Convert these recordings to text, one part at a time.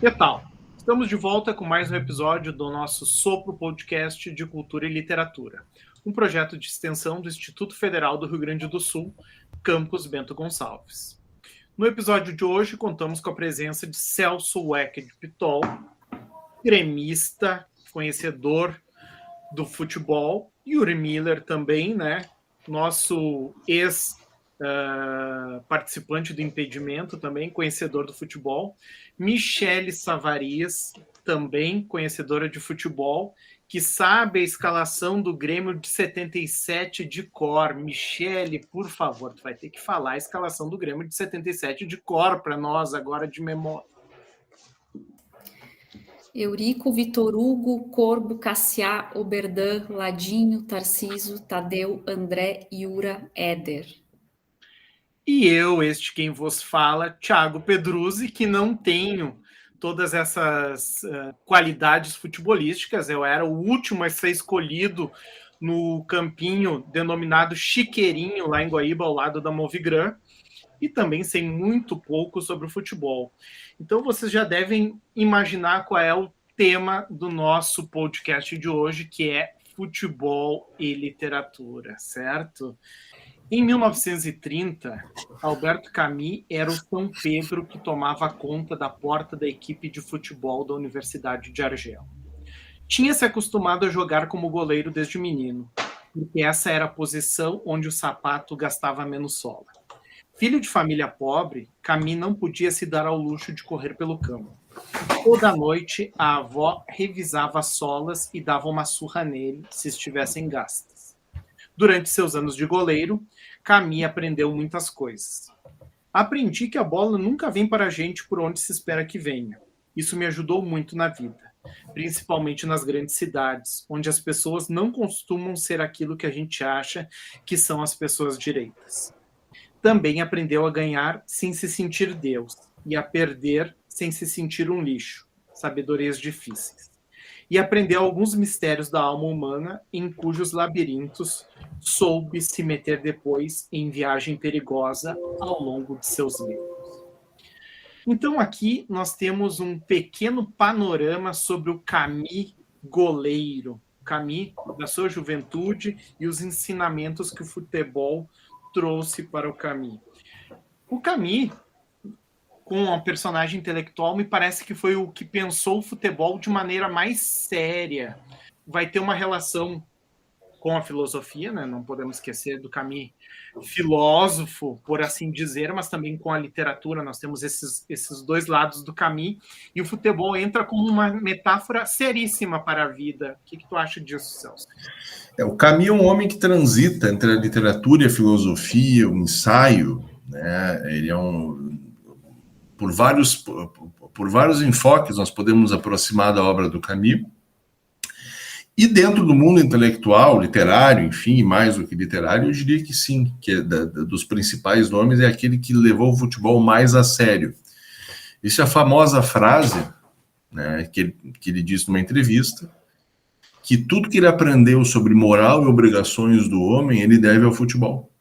Que tal? Estamos de volta com mais um episódio do nosso Sopro Podcast de Cultura e Literatura, um projeto de extensão do Instituto Federal do Rio Grande do Sul, Campus Bento Gonçalves. No episódio de hoje, contamos com a presença de Celso Weck de Pitol, gremista, conhecedor do futebol, Yuri Miller também, né? Nosso participante do impedimento também, conhecedor do futebol. Michele Savarias, também conhecedora de futebol, que sabe a escalação do Grêmio de 77 de cor. Michele, por favor, tu vai ter que falar a escalação do Grêmio de 77 de cor para nós agora de memória. Eurico, Vitor Hugo, Corbo, Cassiá, Oberdan, Ladinho, Tarciso, Tadeu, André, Iura, Éder. E eu, quem vos fala, Thiago Pedruzzi, que não tenho todas essas qualidades futebolísticas. Eu era o último a ser escolhido no campinho denominado Chiqueirinho, lá em Guaíba, ao lado da Movigran, e também sei muito pouco sobre o futebol. Então vocês já devem imaginar qual é o tema do nosso podcast de hoje, que é futebol e literatura, certo? Em 1930, Alberto Camus era o São Pedro que tomava conta da porta da equipe de futebol da Universidade de Argel. Tinha se acostumado a jogar como goleiro desde menino, porque essa era a posição onde o sapato gastava menos sola. Filho de família pobre, Camus não podia se dar ao luxo de correr pelo campo. Toda noite, a avó revisava as solas e dava uma surra nele se estivessem gastas. Durante seus anos de goleiro, Camus aprendeu muitas coisas. Aprendi que a bola nunca vem para a gente por onde se espera que venha. Isso me ajudou muito na vida, principalmente nas grandes cidades, onde as pessoas não costumam ser aquilo que a gente acha que são as pessoas direitas. Também aprendeu a ganhar sem se sentir Deus e a perder sem se sentir um lixo, sabedorias difíceis. E aprendeu alguns mistérios da alma humana em cujos labirintos soube se meter depois em viagem perigosa ao longo de seus livros. Então aqui nós temos um pequeno panorama sobre o Camus goleiro, Camus da sua juventude e os ensinamentos que o futebol trouxe para o Camus. O Camus, com a personagem intelectual, me parece que foi o que pensou o futebol de maneira mais séria. Vai ter uma relação com a filosofia, né? Não podemos esquecer do Camus filósofo, por assim dizer, mas também com a literatura. Nós temos esses dois lados do Camus, e o futebol entra como uma metáfora seríssima para a vida. O que tu acha disso, Celso? O Camus é um homem que transita entre a literatura e a filosofia, o ensaio, né? Ele é por vários enfoques nós podemos aproximar da obra do Camus. E dentro do mundo intelectual, literário, enfim, mais do que literário, eu diria que sim, que dos principais nomes é aquele que levou o futebol mais a sério. Isso é a famosa frase, né, que ele disse numa entrevista, que tudo que ele aprendeu sobre moral e obrigações do homem, ele deve ao futebol.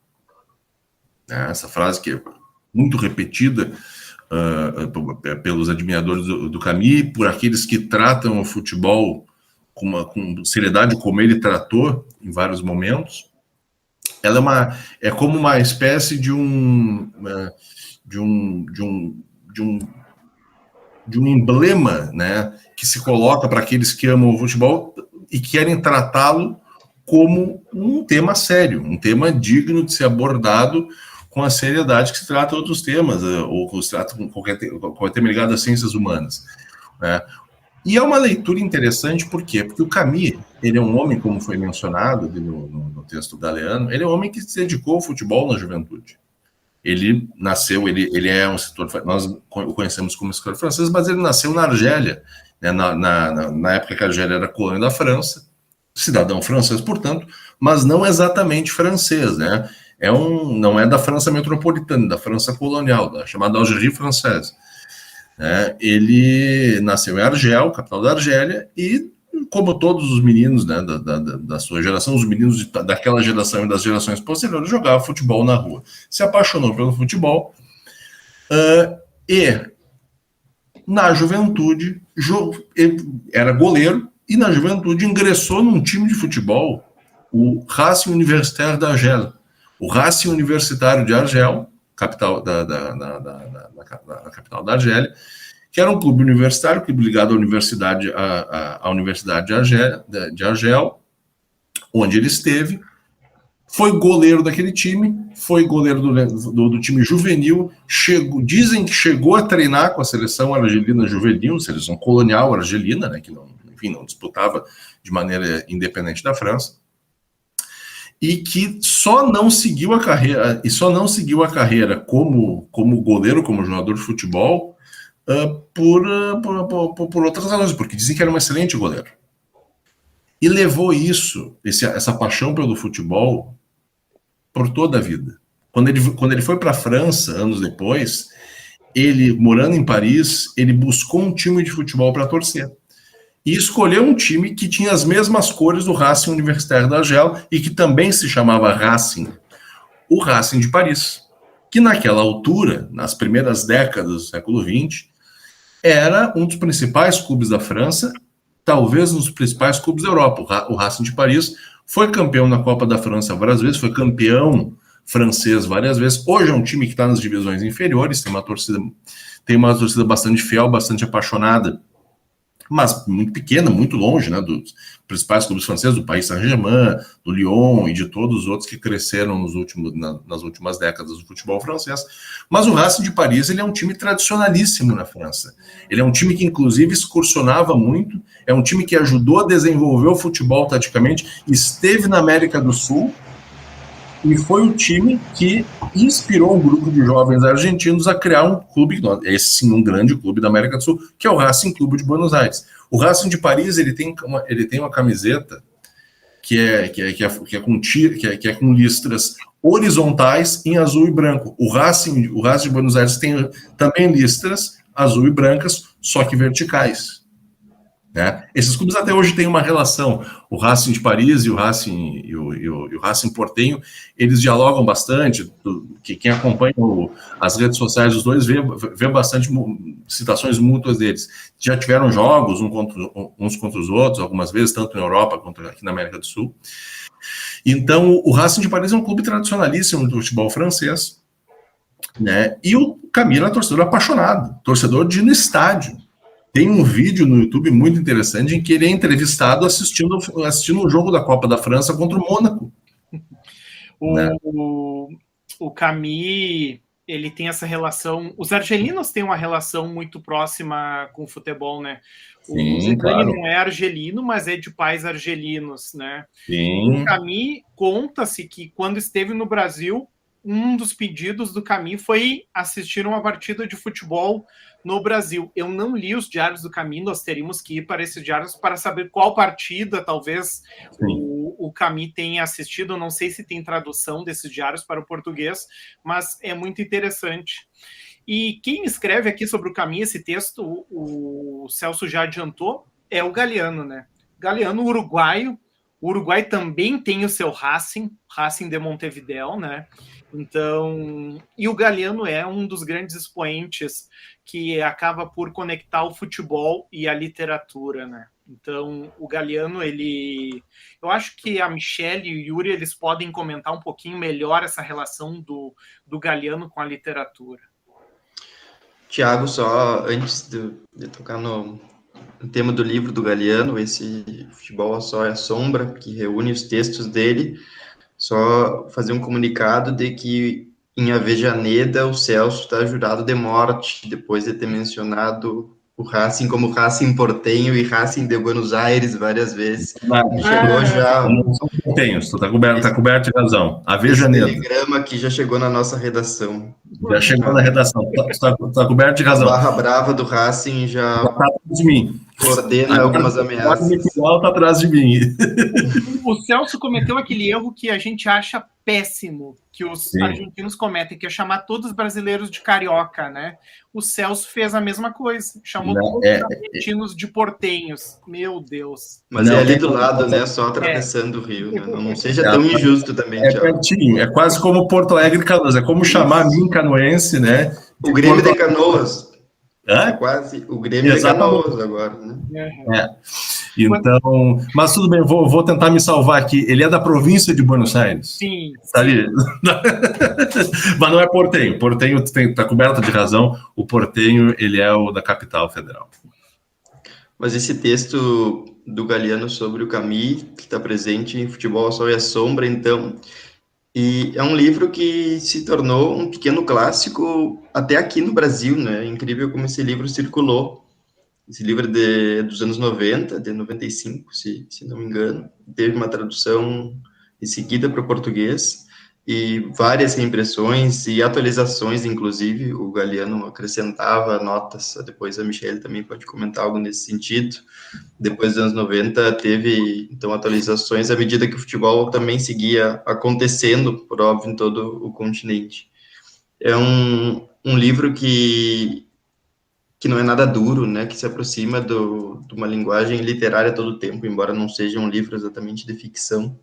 Essa frase que é muito repetida pelos admiradores do Camus, por aqueles que tratam o futebol com seriedade, como ele tratou em vários momentos. Ela é como uma espécie de um emblema, né, que se coloca para aqueles que amam o futebol e querem tratá-lo como um tema sério, um tema digno de ser abordado com a seriedade que se trata outros temas, ou que se trata com qualquer tema ligado às ciências humanas, né? E é uma leitura interessante, por quê? Porque o Camus, ele é um homem, como foi mencionado no texto galeano, ele é um homem que se dedicou ao futebol na juventude. Ele nasceu, ele é um escritor, nós o conhecemos como escritor francês, mas ele nasceu na Argélia, né, na época que a Argélia era colônia da França, cidadão francês, portanto, mas não exatamente francês, né? Não é da França metropolitana, da França colonial, da chamada Algérie française. Ele nasceu em Argel, capital da Argélia, e como todos os meninos, né, da sua geração, os meninos daquela geração e das gerações posteriores, jogava futebol na rua. Se apaixonou pelo futebol e na juventude, ele era goleiro, e na juventude ingressou num time de futebol, o Racing Universitaire d'Argel. O Racing Universitário de Argel, capital da capital da Argélia, que era um clube universitário, clube ligado à Universidade de Argel, onde ele esteve, foi goleiro daquele time, foi goleiro do time juvenil, dizem que chegou a treinar com a seleção argelina juvenil, seleção colonial argelina, né, que não disputava de maneira independente da França, e que só não seguiu a carreira como goleiro, como jogador de futebol, por outras razões, porque dizem que era um excelente goleiro. E levou essa paixão pelo futebol por toda a vida. Quando ele foi para a França, anos depois, ele, morando em Paris, ele buscou um time de futebol para torcer. E escolheu um time que tinha as mesmas cores do Racing Universitaire d'Argel e que também se chamava Racing, o Racing de Paris, que naquela altura, nas primeiras décadas do século XX, era um dos principais clubes da França, talvez um dos principais clubes da Europa. O Racing de Paris foi campeão na Copa da França várias vezes, foi campeão francês várias vezes. Hoje é um time que está nas divisões inferiores, tem uma torcida bastante fiel, bastante apaixonada, mas muito pequena, muito longe, né, dos principais clubes franceses, do Paris Saint-Germain, do Lyon e de todos os outros que cresceram nas últimas décadas do futebol francês. Mas o Racing de Paris, ele é um time tradicionalíssimo na França. Ele é um time que, inclusive, excursionava muito, é um time que ajudou a desenvolver o futebol taticamente, esteve na América do Sul, e foi o time que inspirou um grupo de jovens argentinos a criar um clube, esse sim, um grande clube da América do Sul, que é o Racing Clube de Buenos Aires. O Racing de Paris, ele tem uma camiseta que é com listras horizontais em azul e branco. O Racing de Buenos Aires tem também listras azul e brancas, só que verticais. Né? Esses clubes até hoje têm uma relação. O Racing de Paris e o Racing Porteño, eles dialogam bastante. Quem acompanha as redes sociais dos dois vê bastante citações mútuas deles. Já tiveram jogos uns contra os outros, algumas vezes, tanto na Europa quanto aqui na América do Sul. Então, o Racing de Paris é um clube tradicionalíssimo do futebol francês, né? E o Camilo é torcedor apaixonado, torcedor de ir no estádio. Tem um vídeo no YouTube muito interessante em que ele é entrevistado assistindo um jogo da Copa da França contra o Mônaco. O Camille, ele tem essa relação... Os argelinos têm uma relação muito próxima com o futebol, né? Sim, o Zidane claro. Não é argelino, mas é de pais argelinos, né? Sim. O Camille, conta-se que quando esteve no Brasil, um dos pedidos do Camille foi assistir uma partida de futebol no Brasil. Eu não li os diários do Camille, nós teríamos que ir para esses diários para saber qual partida talvez o Camille tenha assistido. Eu não sei se tem tradução desses diários para o português, mas é muito interessante. E quem escreve aqui sobre o Camille, esse texto, o Celso já adiantou, é o Galeano, né? Galeano, uruguaio. O Uruguai também tem o seu Racing de Montevideo, né? Então, e o Galeano é um dos grandes expoentes que acaba por conectar o futebol e a literatura, né? Então, o Galeano, eu acho que a Michelle e o Yuri, eles podem comentar um pouquinho melhor essa relação do Galeano com a literatura. Tiago, só antes de tocar no tema do livro do Galeano, esse Futebol ao Sol e à Sombra, que reúne os textos dele, só fazer um comunicado de que em Avejaneda o Celso está jurado de morte, depois de ter mencionado o Racing como Racing Porteño e Racing de Buenos Aires várias vezes. Chegou já... Não são portenhos, tu tá coberto de razão. Avejaneda. Esse telegrama aqui já chegou na nossa redação. Já chegou na redação, tá coberto de razão. A barra brava do Racing já tá atrás de mim. Coordena algumas ameaças. O tá atrás de mim. O Celso cometeu aquele erro que a gente acha péssimo, que os argentinos cometem, que é chamar todos os brasileiros de carioca, né? O Celso fez a mesma coisa, chamou todos os argentinos de portenhos. Meu Deus. Mas é ali do lado, né? Só atravessando o rio, né? Não seja tão injusto também, Thiago. Pertinho, é quase como Porto Alegre e Canoas, é como chamar a mim canoense, né? O Grêmio de Canoas. É Hã? quase, o Grêmio é Exatamente. Canoas agora, né? É. Então, mas tudo bem, vou tentar me salvar aqui. Ele é da província de Buenos Aires. Sim, Tá sim. ali. Mas não é Portenho. Portenho está coberto de razão. O Portenho, ele é o da capital federal. Mas esse texto do Galeano sobre o Camille, que está presente em Futebol ao Sol e à Sombra, então, e é um livro que se tornou um pequeno clássico até aqui no Brasil, né? É incrível como esse livro circulou. Esse livro é dos anos 90, de 95, se não me engano. Teve uma tradução em seguida para o português e várias reimpressões e atualizações, inclusive. O Galeano acrescentava notas. Depois a Michelle também pode comentar algo nesse sentido. Depois dos anos 90, teve, então, atualizações à medida que o futebol também seguia acontecendo, por óbvio, em todo o continente. É um livro que não é nada duro, né, que se aproxima de uma linguagem literária todo o tempo, embora não seja um livro exatamente de ficção,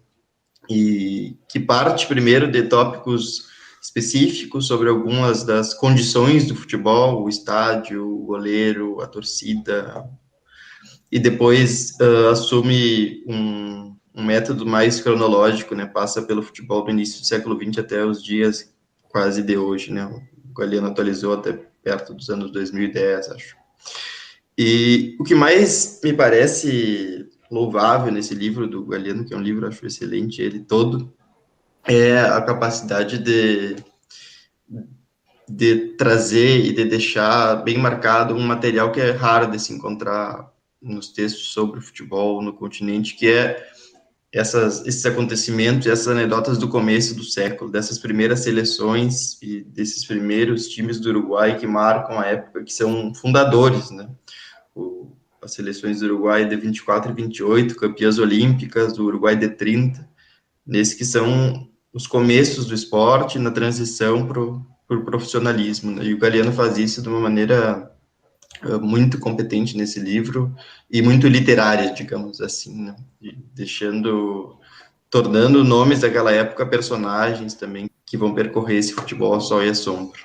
e que parte primeiro de tópicos específicos sobre algumas das condições do futebol, o estádio, o goleiro, a torcida, e depois assume um método mais cronológico, né, passa pelo futebol do início do século XX até os dias quase de hoje, né, o Galeano atualizou até perto dos anos 2010, acho. E o que mais me parece louvável nesse livro do Galeano, que é um livro, acho excelente, ele todo, é a capacidade de trazer e de deixar bem marcado um material que é raro de se encontrar nos textos sobre o futebol no continente, que é esses acontecimentos, essas anedotas do começo do século, dessas primeiras seleções e desses primeiros times do Uruguai que marcam a época, que são fundadores, né? As seleções do Uruguai de 24 e 28, campeãs olímpicas, do Uruguai de 30, nesses que são os começos do esporte na transição para o profissionalismo, né? E o Galeano faz isso de uma maneira muito competente nesse livro e muito literária, digamos assim, né? E tornando nomes daquela época personagens também que vão percorrer esse futebol ao sol e à sombra.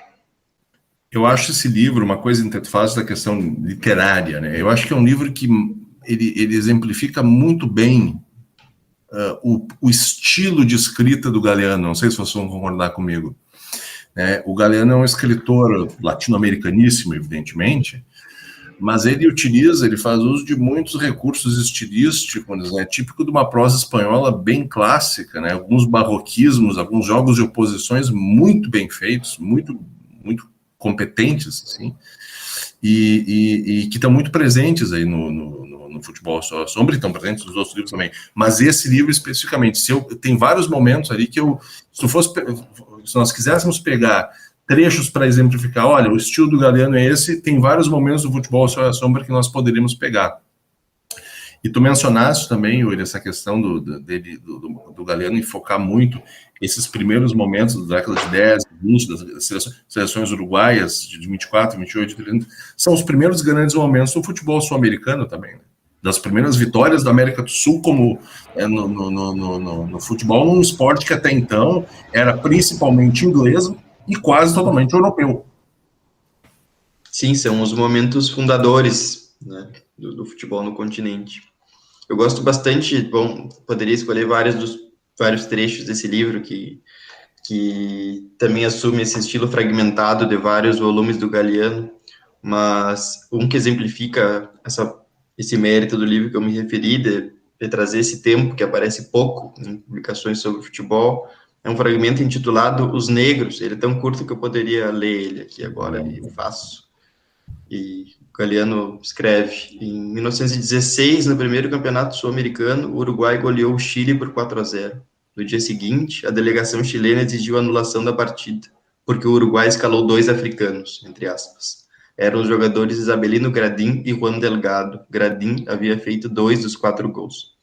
Eu acho esse livro uma coisa faz da questão literária, né? Eu acho que é um livro que ele exemplifica muito bem o estilo de escrita do Galeano. Não sei se vocês vão concordar comigo. O Galeano é um escritor latino-americaníssimo, evidentemente, mas ele faz uso de muitos recursos estilísticos, né, típico de uma prosa espanhola bem clássica, né, alguns barroquismos, alguns jogos de oposições muito bem feitos, muito, muito competentes, assim, e que estão muito presentes aí no Futebol à Sombra, e estão presentes nos outros livros também. Mas esse livro especificamente, tem vários momentos ali que se nós quiséssemos pegar trechos para exemplificar, olha, o estilo do Galeano é esse, tem vários momentos do Futebol ao Sol e à Sombra que nós poderíamos pegar. E tu mencionaste também, Yuri, essa questão do Galeano em focar muito esses primeiros momentos da década de 10, 20, das seleções uruguaias, de 24, 28, 30, são os primeiros grandes momentos do futebol sul-americano também, né? Das primeiras vitórias da América do Sul como no futebol, num esporte que até então era principalmente inglês e quase totalmente europeu. Sim, são os momentos fundadores, né, do futebol no continente. Eu gosto bastante, poderia escolher vários trechos desse livro que também assume esse estilo fragmentado de vários volumes do Galeano, mas um que exemplifica esse mérito do livro que eu me referi, de trazer esse tempo que aparece pouco em publicações sobre futebol, é um fragmento intitulado Os Negros. Ele é tão curto que eu poderia ler ele aqui agora, e faço. E o Galeano escreve: em 1916, no primeiro campeonato sul-americano, o Uruguai goleou o Chile por 4-0. No dia seguinte, a delegação chilena exigiu a anulação da partida, porque o Uruguai escalou 2 africanos, entre aspas. Eram os jogadores Isabelino Gradim e Juan Delgado. Gradim havia feito 2 dos 4 gols.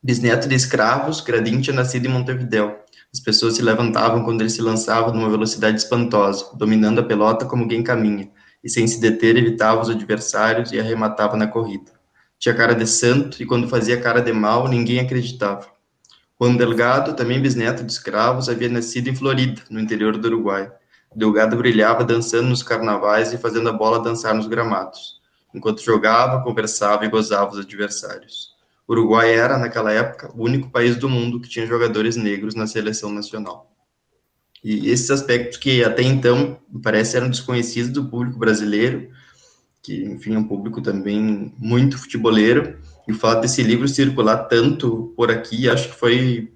Bisneto de escravos, Gradim tinha nascido em Montevidéu. As pessoas se levantavam quando ele se lançava numa velocidade espantosa, dominando a pelota como quem caminha, e sem se deter evitava os adversários e arrematava na corrida. Tinha cara de santo, e quando fazia cara de mal, ninguém acreditava. Juan Delgado, também bisneto de escravos, havia nascido em Florida, no interior do Uruguai. Delgado brilhava dançando nos carnavais e fazendo a bola dançar nos gramados, enquanto jogava, conversava e gozava os adversários. O Uruguai era, naquela época, o único país do mundo que tinha jogadores negros na seleção nacional. E esses aspectos que até então, me parece, eram desconhecidos do público brasileiro, que, enfim, é um público também muito futeboleiro, e o fato desse livro circular tanto por aqui, acho que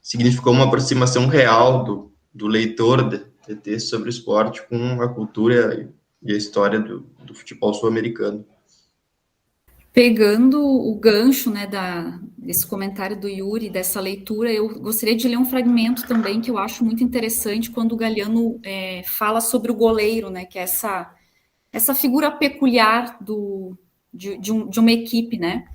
significou uma aproximação real do leitor de texto sobre o esporte com a cultura e a história do futebol sul-americano. Pegando o gancho, né, desse comentário do Yuri, dessa leitura, eu gostaria de ler um fragmento também que eu acho muito interessante quando o Galiano fala sobre o goleiro, né, que é essa figura peculiar de uma equipe, né?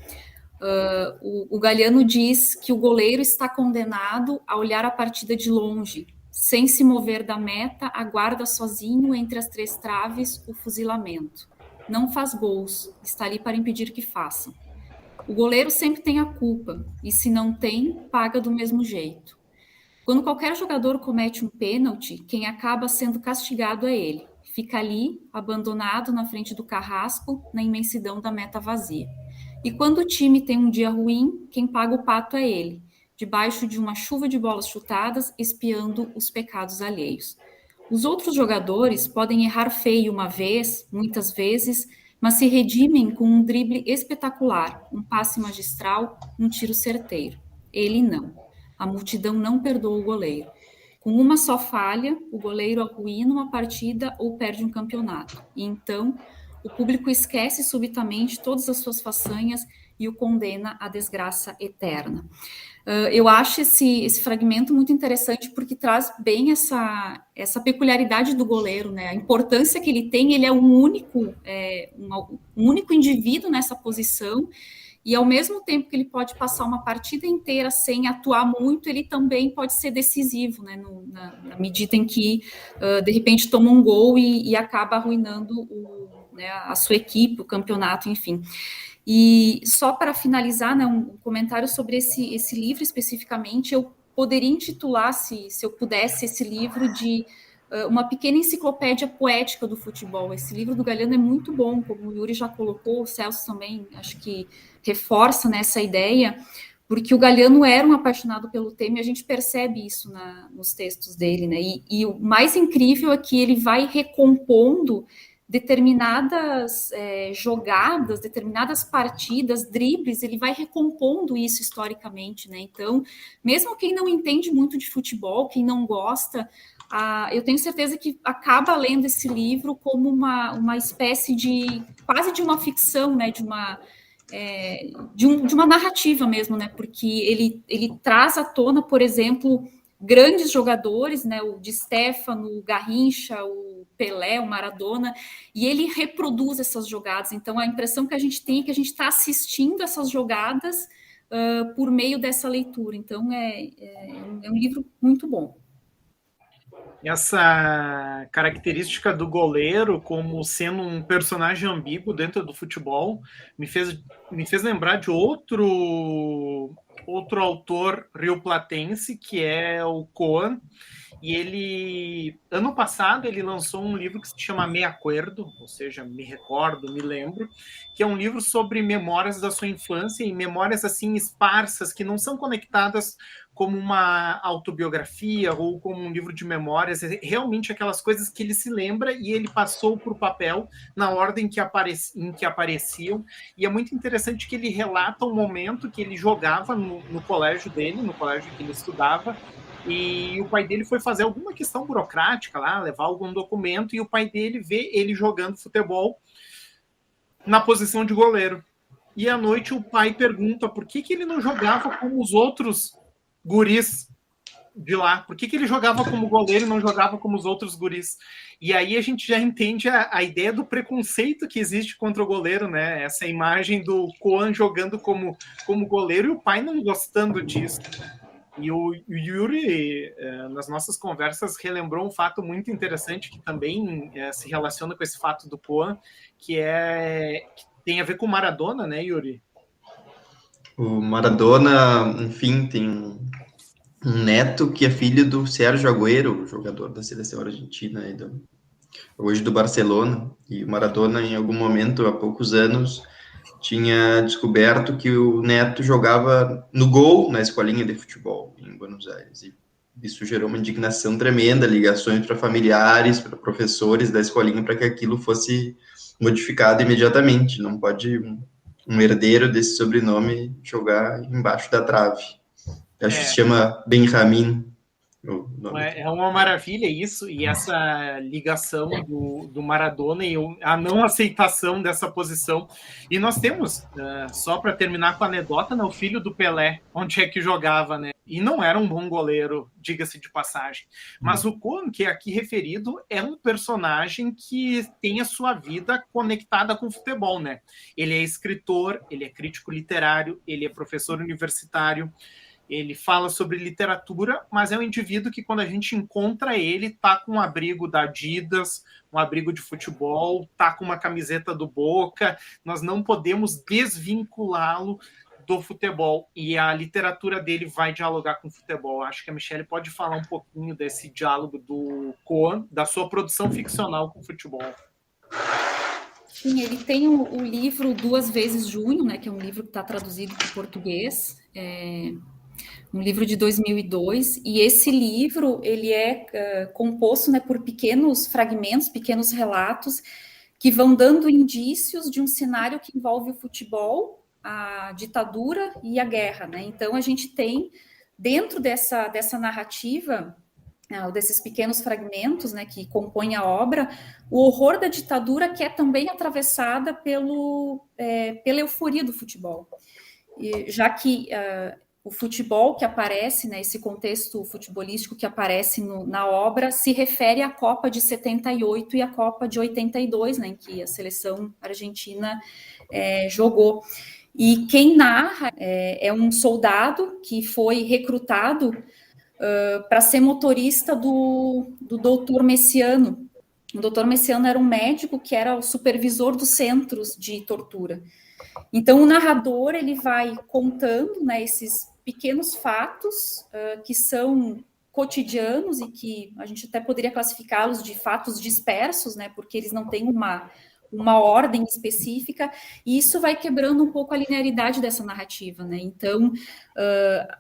O Galiano diz que o goleiro está condenado a olhar a partida de longe, sem se mover da meta, aguarda sozinho entre as 3 traves o fuzilamento. Não faz gols, está ali para impedir que façam. O goleiro sempre tem a culpa, e se não tem, paga do mesmo jeito. Quando qualquer jogador comete um pênalti, quem acaba sendo castigado é ele. Fica ali, abandonado na frente do carrasco, na imensidão da meta vazia. E quando o time tem um dia ruim, quem paga o pato é ele, debaixo de uma chuva de bolas chutadas, espiando os pecados alheios. Os outros jogadores podem errar feio uma vez, muitas vezes, mas se redimem com um drible espetacular, um passe magistral, um tiro certeiro. Ele não. A multidão não perdoa o goleiro. Com uma só falha, o goleiro arruína uma partida ou perde um campeonato. E então, o público esquece subitamente todas as suas façanhas e o condena à desgraça eterna. Eu acho esse fragmento muito interessante porque traz bem essa peculiaridade do goleiro, né? A importância que ele tem, ele é um único indivíduo nessa posição, e ao mesmo tempo que ele pode passar uma partida inteira sem atuar muito, ele também pode ser decisivo, né? Na medida em que, de repente, toma um gol e acaba arruinando a sua equipe, o campeonato, enfim. E só para finalizar, né, um comentário sobre esse livro especificamente, eu poderia intitular, se eu pudesse, esse livro de uma pequena enciclopédia poética do futebol. Esse livro do Galiano é muito bom, como o Yuri já colocou, o Celso também, acho que reforça nessa ideia, porque o Galiano era um apaixonado pelo tema e a gente percebe isso nos textos dele, né? E o mais incrível é que ele vai recompondo determinadas jogadas, determinadas partidas, dribles, ele vai recompondo isso historicamente, né? Então, mesmo quem não entende muito de futebol, quem não gosta, eu tenho certeza que acaba lendo esse livro como uma espécie de, quase de uma ficção, né? De uma narrativa mesmo, né? Porque ele traz à tona, por exemplo, grandes jogadores, né? O Di Stéfano, o Garrincha, o Pelé, o Maradona, e ele reproduz essas jogadas. Então, a impressão que a gente tem é que a gente está assistindo essas jogadas por meio dessa leitura. Então, é um livro muito bom. Essa característica do goleiro como sendo um personagem ambíguo dentro do futebol me fez lembrar de outro autor rioplatense, que é o Koan, e ele, ano passado, ele lançou um livro que se chama Me Acuerdo, ou seja, me recordo, me lembro, que é um livro sobre memórias da sua infância, e memórias assim esparsas, que não são conectadas como uma autobiografia ou como um livro de memórias, realmente aquelas coisas que ele se lembra e ele passou para o papel na ordem em que apareciam. E é muito interessante que ele relata um momento que ele jogava no colégio dele, no colégio que ele estudava, e o pai dele foi fazer alguma questão burocrática lá, levar algum documento, e o pai dele vê ele jogando futebol na posição de goleiro. E à noite o pai pergunta por que ele não jogava como os outros guris de lá, por que ele jogava como goleiro e não jogava como os outros guris. E aí a gente já entende a ideia do preconceito que existe contra o goleiro, né? Essa imagem do Koan jogando como goleiro e o pai não gostando disso. E o Yuri, nas nossas conversas, relembrou um fato muito interessante que também se relaciona com esse fato do Koan, que tem a ver com o Maradona, né, Yuri? O Maradona, enfim, tem um neto que é filho do Sérgio Agüero, jogador da seleção argentina, hoje do Barcelona, e o Maradona, em algum momento, há poucos anos, tinha descoberto que o neto jogava no gol na escolinha de futebol em Buenos Aires, e isso gerou uma indignação tremenda, ligações para familiares, para professores da escolinha, para que aquilo fosse modificado imediatamente. Não pode um herdeiro desse sobrenome jogar embaixo da trave. Acho que se chama Benjamin. É uma maravilha isso, e essa ligação do Maradona e a não aceitação dessa posição. E nós temos, só para terminar com a anedota, né, o filho do Pelé, onde é que jogava, né? E não era um bom goleiro, diga-se de passagem. Mas o Koen, que é aqui referido, é um personagem que tem a sua vida conectada com o futebol, né? Ele é escritor, ele é crítico literário, ele é professor universitário, ele fala sobre literatura, mas é um indivíduo que, quando a gente encontra ele, tá com um abrigo da Adidas, um abrigo de futebol, tá com uma camiseta do Boca. Nós não podemos desvinculá-lo do futebol, e a literatura dele vai dialogar com o futebol. Acho que a Michelle pode falar um pouquinho desse diálogo do Koen, da sua produção ficcional com o futebol. Sim, ele tem o livro Duas Vezes Junho, né, que é um livro que está traduzido para o português, um livro de 2002, e esse livro ele é composto, né, por pequenos fragmentos, pequenos relatos, que vão dando indícios de um cenário que envolve o futebol, a ditadura e a guerra, né? Então a gente tem, dentro dessa narrativa, desses pequenos fragmentos, né, que compõem a obra, o horror da ditadura, que é também atravessada pela euforia do futebol. E, já que o futebol que aparece, né, esse contexto futebolístico que aparece na obra, se refere à Copa de 78 e à Copa de 82, né, em que a seleção argentina jogou. E quem narra é um soldado que foi recrutado para ser motorista do doutor Messiano. O doutor Messiano era um médico que era o supervisor dos centros de tortura. Então, o narrador ele vai contando, né, esses pequenos fatos que são cotidianos e que a gente até poderia classificá-los de fatos dispersos, né, porque eles não têm uma ordem específica, e isso vai quebrando um pouco a linearidade dessa narrativa, né? Então,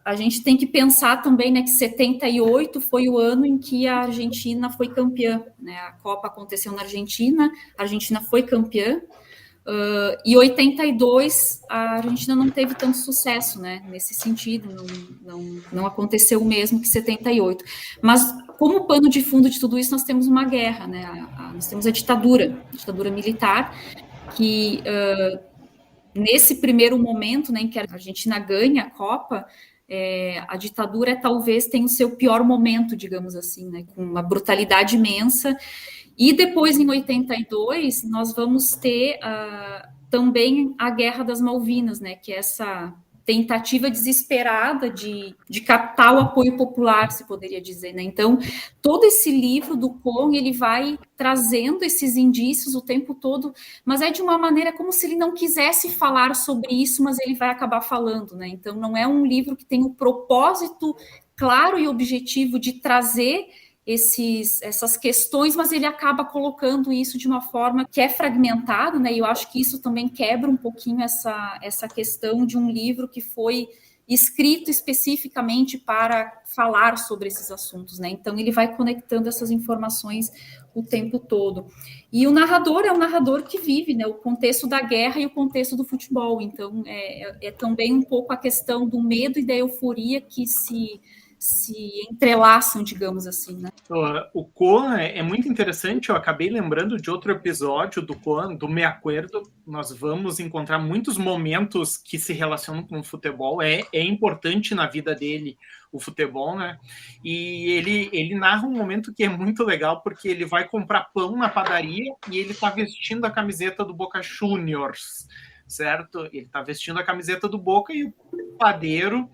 a gente tem que pensar também, né, que 78 foi o ano em que a Argentina foi campeã, né? A Copa aconteceu na Argentina, a Argentina foi campeã, e 82 a Argentina não teve tanto sucesso, né? Nesse sentido, não aconteceu o mesmo que 78. Mas como pano de fundo de tudo isso, nós temos uma guerra, né? Nós temos a ditadura militar, que nesse primeiro momento, né, em que a Argentina ganha a Copa, a ditadura talvez tenha o seu pior momento, digamos assim, né? Com uma brutalidade imensa. E depois, em 82, nós vamos ter também a Guerra das Malvinas, né, que é essa tentativa desesperada de captar o apoio popular, se poderia dizer, né? Então, todo esse livro do Koen, ele vai trazendo esses indícios o tempo todo, mas é de uma maneira como se ele não quisesse falar sobre isso, mas ele vai acabar falando, né? Então, não é um livro que tem o propósito claro e objetivo de trazer essas questões, mas ele acaba colocando isso de uma forma que é fragmentado, né? E eu acho que isso também quebra um pouquinho essa questão de um livro que foi escrito especificamente para falar sobre esses assuntos, né? Então ele vai conectando essas informações o tempo todo. E o narrador é um narrador que vive, né, o contexto da guerra e o contexto do futebol. Então é também um pouco a questão do medo e da euforia que se entrelaçam, digamos assim, né? O Koen é muito interessante. Eu acabei lembrando de outro episódio do Koen, do Me Acuerdo. Nós vamos encontrar muitos momentos que se relacionam com o futebol. É importante na vida dele o futebol, né? E ele narra um momento que é muito legal, porque ele vai comprar pão na padaria e ele está vestindo a camiseta do Boca Juniors. certo? Ele está vestindo a camiseta do Boca e o padeiro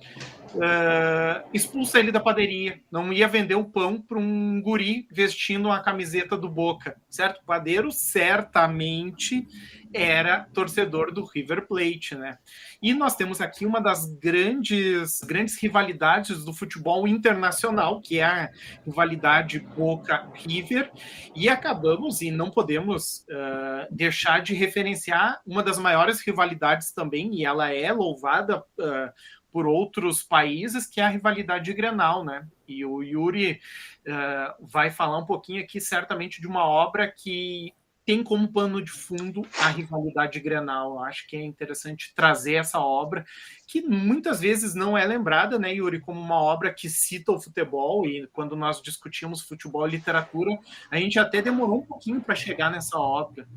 expulsa ele da padaria. Não ia vender o pão para um guri vestindo a camiseta do Boca, certo? O padeiro certamente era torcedor do River Plate, né? E nós temos aqui uma das grandes rivalidades do futebol internacional, que é a rivalidade Boca-River, e acabamos, e não podemos deixar de referenciar uma das maiores rivalidades também, e ela é louvada por outros países, que é a rivalidade Grenal, né? E o Yuri vai falar um pouquinho aqui, certamente, de uma obra que tem como pano de fundo a rivalidade Grenal. Eu acho que é interessante trazer essa obra, que muitas vezes não é lembrada, né, Yuri, como uma obra que cita o futebol, e quando nós discutimos futebol e literatura, a gente até demorou um pouquinho para chegar nessa obra.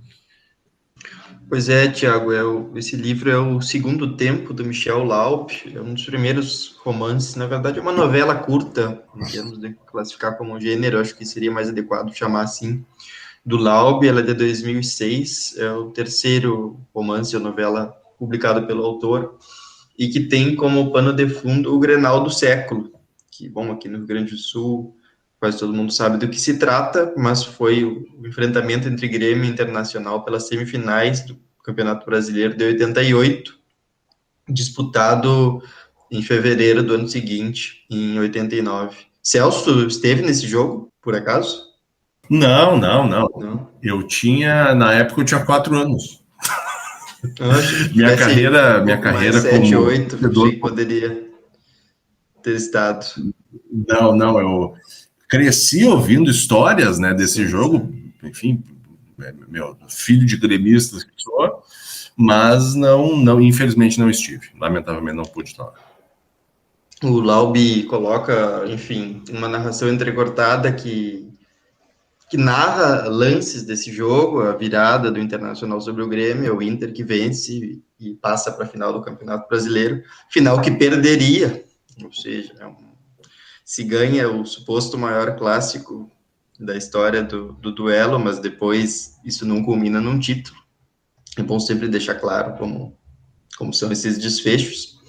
Pois é, Tiago, esse livro é o Segundo Tempo, do Michel Laub, é um dos primeiros romances, na verdade é uma novela curta, em termos de classificar como gênero, acho que seria mais adequado chamar assim, do Laub. Ela é de 2006, é o terceiro romance ou novela publicado pelo autor, e que tem como pano de fundo o Grenal do século, que, bom, aqui no Rio Grande do Sul, quase todo mundo sabe do que se trata, mas foi o enfrentamento entre Grêmio e Internacional pelas semifinais do Campeonato Brasileiro de 88, disputado em fevereiro do ano seguinte, em 89. Celso, esteve nesse jogo, por acaso? Não. Não. Na época eu tinha 4 anos. Minha carreira mais 7, 8, achei que poderia ter estado. Não, eu cresci ouvindo histórias, né, desse jogo, enfim, meu filho de gremistas que sou, mas não, infelizmente não estive, lamentavelmente não pude estar. O Laub coloca, enfim, uma narração entrecortada que narra lances desse jogo, a virada do Internacional sobre o Grêmio, o Inter que vence e passa para a final do Campeonato Brasileiro, final que perderia, ou seja, se ganha o suposto maior clássico da história do duelo, mas depois isso não culmina num título. É bom sempre deixar claro como são esses desfechos.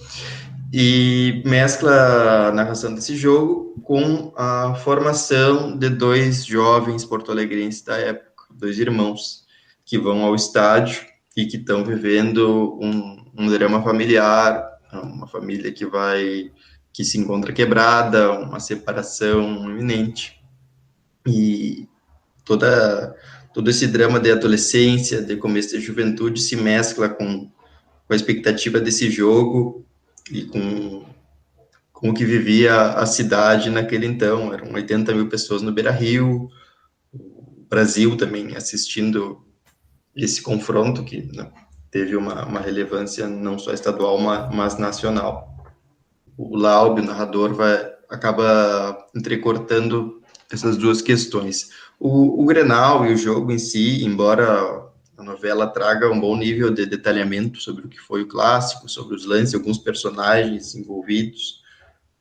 E mescla a narração desse jogo com a formação de 2 jovens porto-alegrenses da época, 2 irmãos, que vão ao estádio e que estão vivendo um drama familiar, uma família que se encontra quebrada, uma separação iminente. E todo esse drama de adolescência, de começo de juventude, se mescla com a expectativa desse jogo e com o que vivia a cidade naquele então. Eram 80 mil pessoas no Beira-Rio, o Brasil também assistindo esse confronto, que, né, teve uma relevância não só estadual, mas nacional. O Laub, o narrador, acaba entrecortando essas duas questões. O Grenal e o jogo em si, embora a novela traga um bom nível de detalhamento sobre o que foi o clássico, sobre os lances, alguns personagens envolvidos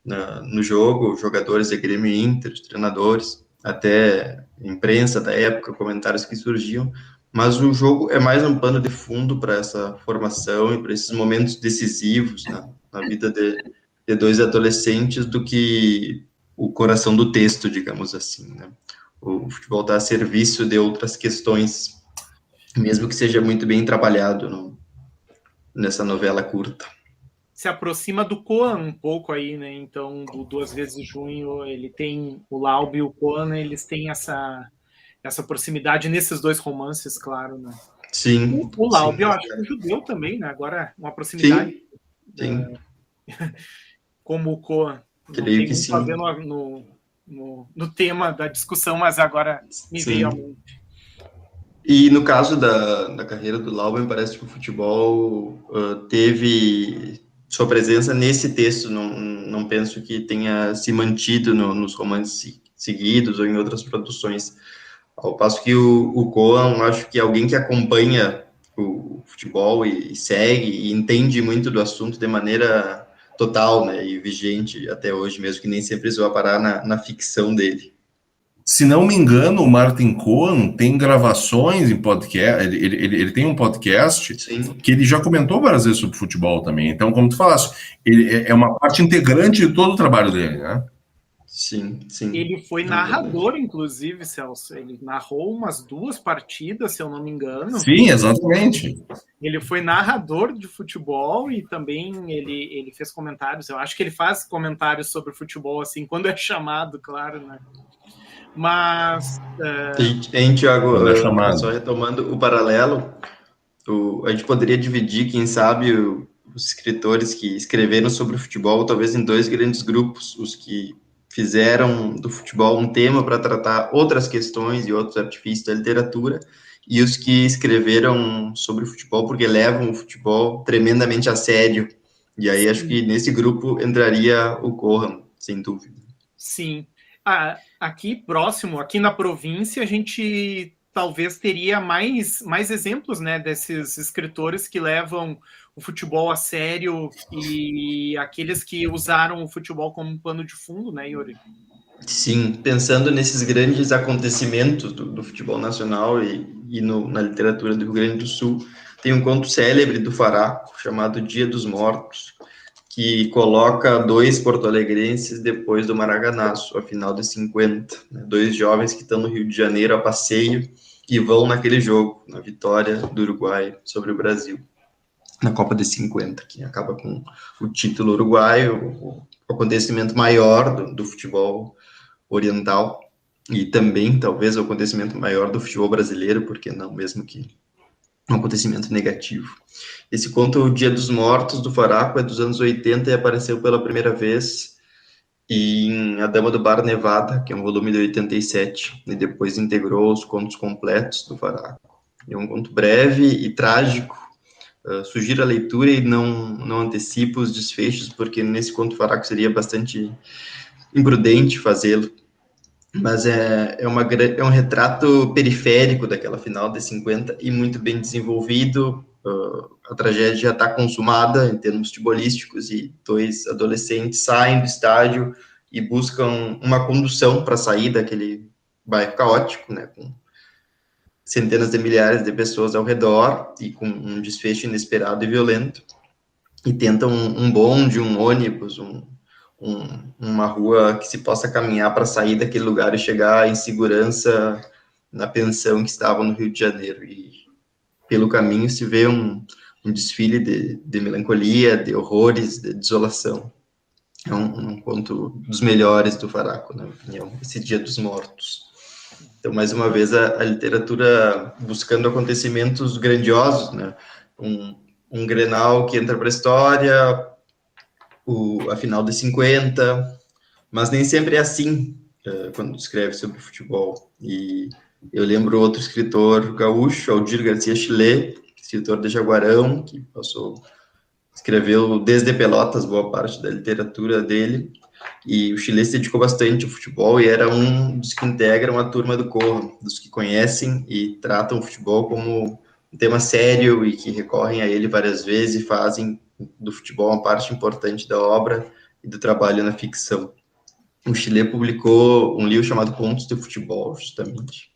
no jogo, jogadores de Grêmio e Inter, treinadores, até imprensa da época, comentários que surgiam, mas o jogo é mais um pano de fundo para essa formação e para esses momentos decisivos, né, na vida de 2 adolescentes, do que o coração do texto, digamos assim, né? O futebol está a serviço de outras questões, mesmo que seja muito bem trabalhado nessa novela curta. Se aproxima do Coan um pouco aí, né? Então, do 2 vezes junho, ele tem o Laub e o Coan, eles têm essa proximidade nesses 2 romances, claro, né? Sim. O Laub, eu acho que é judeu também, né? Agora, uma proximidade. Sim. Como o Coan. Creio que sim. A ver no tema da discussão, mas agora me veio à mente. E no caso da carreira do Laub, parece que o futebol teve sua presença nesse texto. Não penso que tenha se mantido nos romances seguidos ou em outras produções. Ao passo que o Coan, acho que é alguém que acompanha o futebol e segue e entende muito do assunto de maneira total, né, e vigente até hoje, mesmo que nem sempre isso vá parar na ficção dele. Se não me engano, o Martin Cohen tem gravações em podcast, ele tem um podcast Sim, que ele já comentou várias vezes sobre futebol também. Então, como tu falaste, ele é uma parte integrante de todo o trabalho dele, né? sim, sim. Ele foi É verdade. narrador, inclusive, Celso. Ele narrou umas 2 partidas, se eu não me engano. Sim, exatamente. Ele foi narrador de futebol e também ele fez comentários. Eu acho que ele faz comentários sobre futebol, assim, quando é chamado, claro, né? Mas... Hein, Thiago, Quando é chamado. só retomando o paralelo, a gente poderia dividir, quem sabe, os escritores que escreveram sobre o futebol, talvez em 2 grandes grupos, os que fizeram do futebol um tema para tratar outras questões e outros artifícios da literatura, e os que escreveram sobre o futebol porque levam o futebol tremendamente a sério. E aí acho que nesse grupo entraria o Cohen, sem dúvida. Sim. Aqui próximo, aqui na província, a gente talvez teria mais exemplos, né, desses escritores que levam o futebol a sério e aqueles que usaram o futebol como um pano de fundo, né, Yuri? Sim, pensando nesses grandes acontecimentos do futebol nacional e na literatura do Rio Grande do Sul, tem um conto célebre do Faraco, chamado Dia dos Mortos, que coloca 2 porto-alegrenses depois do Maraganaço, a final de 50, né? 2 jovens que estão no Rio de Janeiro a passeio e vão naquele jogo, na vitória do Uruguai sobre o Brasil, na Copa de 50, que acaba com o título uruguaio, o acontecimento maior do futebol oriental, e também, talvez, o acontecimento maior do futebol brasileiro, porque não, mesmo que um acontecimento negativo. Esse conto, O Dia dos Mortos, do Faraco, é dos anos 80 e apareceu pela primeira vez em A Dama do Bar Nevada, que é um volume de 87, e depois integrou os contos completos do Faraco. É um conto breve e trágico. Sugiro a leitura e não antecipo os desfechos, porque nesse conto Faraco seria bastante imprudente fazê-lo, mas é um retrato periférico daquela final de 50 e muito bem desenvolvido. A tragédia já está consumada em termos futebolísticos e 2 adolescentes saem do estádio e buscam uma condução para sair daquele bairro caótico, né, com centenas de milhares de pessoas ao redor e com um desfecho inesperado e violento, e tentam um bonde, um ônibus, uma rua que se possa caminhar para sair daquele lugar e chegar em segurança na pensão que estava no Rio de Janeiro. E pelo caminho se vê um desfile de melancolia, de horrores, de desolação. É um conto dos melhores do Faraco, na minha opinião, esse Dia dos Mortos. Então, mais uma vez, a literatura buscando acontecimentos grandiosos, né? Um Grenal que entra para a história, a final de 50, mas nem sempre é assim quando escreve sobre futebol. E eu lembro outro escritor gaúcho, Aldir Garcia Chilé, escritor de Jaguarão, que escreveu desde Pelotas boa parte da literatura dele, e o Chilé se dedicou bastante ao futebol e era um dos que integram a turma do Corra, dos que conhecem e tratam o futebol como um tema sério e que recorrem a ele várias vezes e fazem do futebol uma parte importante da obra e do trabalho na ficção. O Chilé publicou um livro chamado Contos de Futebol, justamente.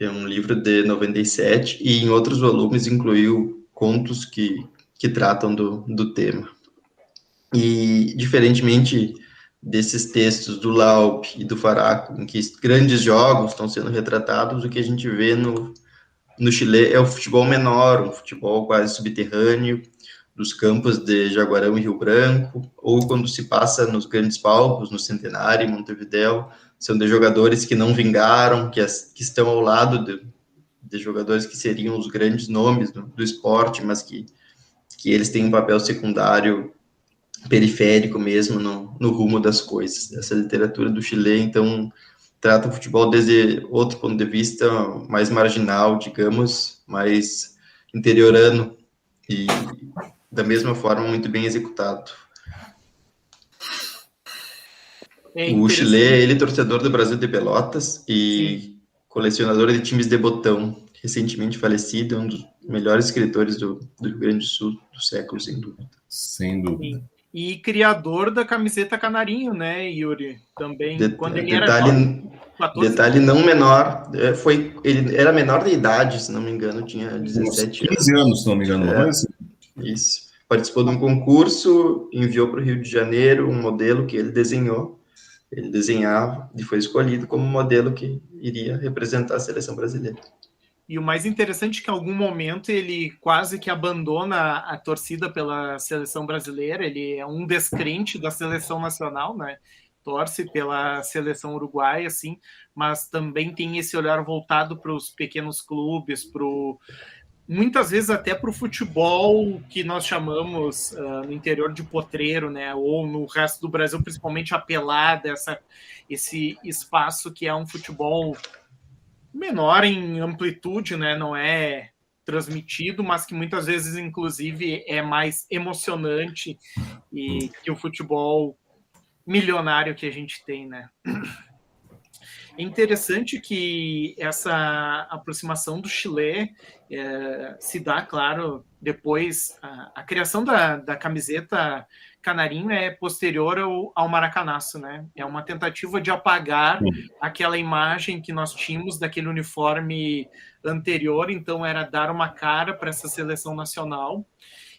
É um livro de 97 e em outros volumes incluiu contos que tratam do tema. E, diferentemente desses textos do Laup e do Faraco, em que grandes jogos estão sendo retratados, o que a gente vê no Chilé é o futebol menor, um futebol quase subterrâneo, dos campos de Jaguarão e Rio Branco, ou quando se passa nos grandes palcos, no Centenário, em Montevidéu, são de jogadores que não vingaram, que estão ao lado de jogadores que seriam os grandes nomes do esporte, mas que eles têm um papel secundário, periférico mesmo, no rumo das coisas. Essa literatura do Chilé, então, trata o futebol desde outro ponto de vista mais marginal, digamos, mais interiorano, e da mesma forma muito bem executado. O Chilé, ele é torcedor do Brasil de Pelotas e sim, colecionador de times de botão, recentemente falecido, um dos melhores escritores do Rio Grande do Sul do século, sem dúvida. Sem dúvida. Sim. e criador da camiseta Canarinho, né, Yuri? Também, quando ele era detalhe, jovem, 14 detalhe não menor, ele era menor de idade, se não me engano, tinha 17 anos. 15 anos, se não me engano. Isso. Participou de um concurso, enviou para o Rio de Janeiro um modelo que ele desenhou. Ele desenhava e foi escolhido como modelo que iria representar a seleção brasileira. E o mais interessante é que em algum momento ele quase que abandona a torcida pela seleção brasileira, ele é um descrente da seleção nacional, né? Torce pela seleção uruguaia, assim, mas também tem esse olhar voltado para os pequenos clubes, muitas vezes até para o futebol que nós chamamos no interior de potreiro, né? Ou no resto do Brasil, principalmente a pelada, esse espaço que é um futebol menor em amplitude, né? Não é transmitido, mas que muitas vezes, inclusive, é mais emocionante e que o futebol milionário que a gente tem, né? É interessante que essa aproximação do Chile se dá, claro, depois. A criação da camiseta Canarinho é posterior ao Maracanaço, né? É uma tentativa de apagar aquela imagem que nós tínhamos daquele uniforme anterior, então era dar uma cara para essa seleção nacional.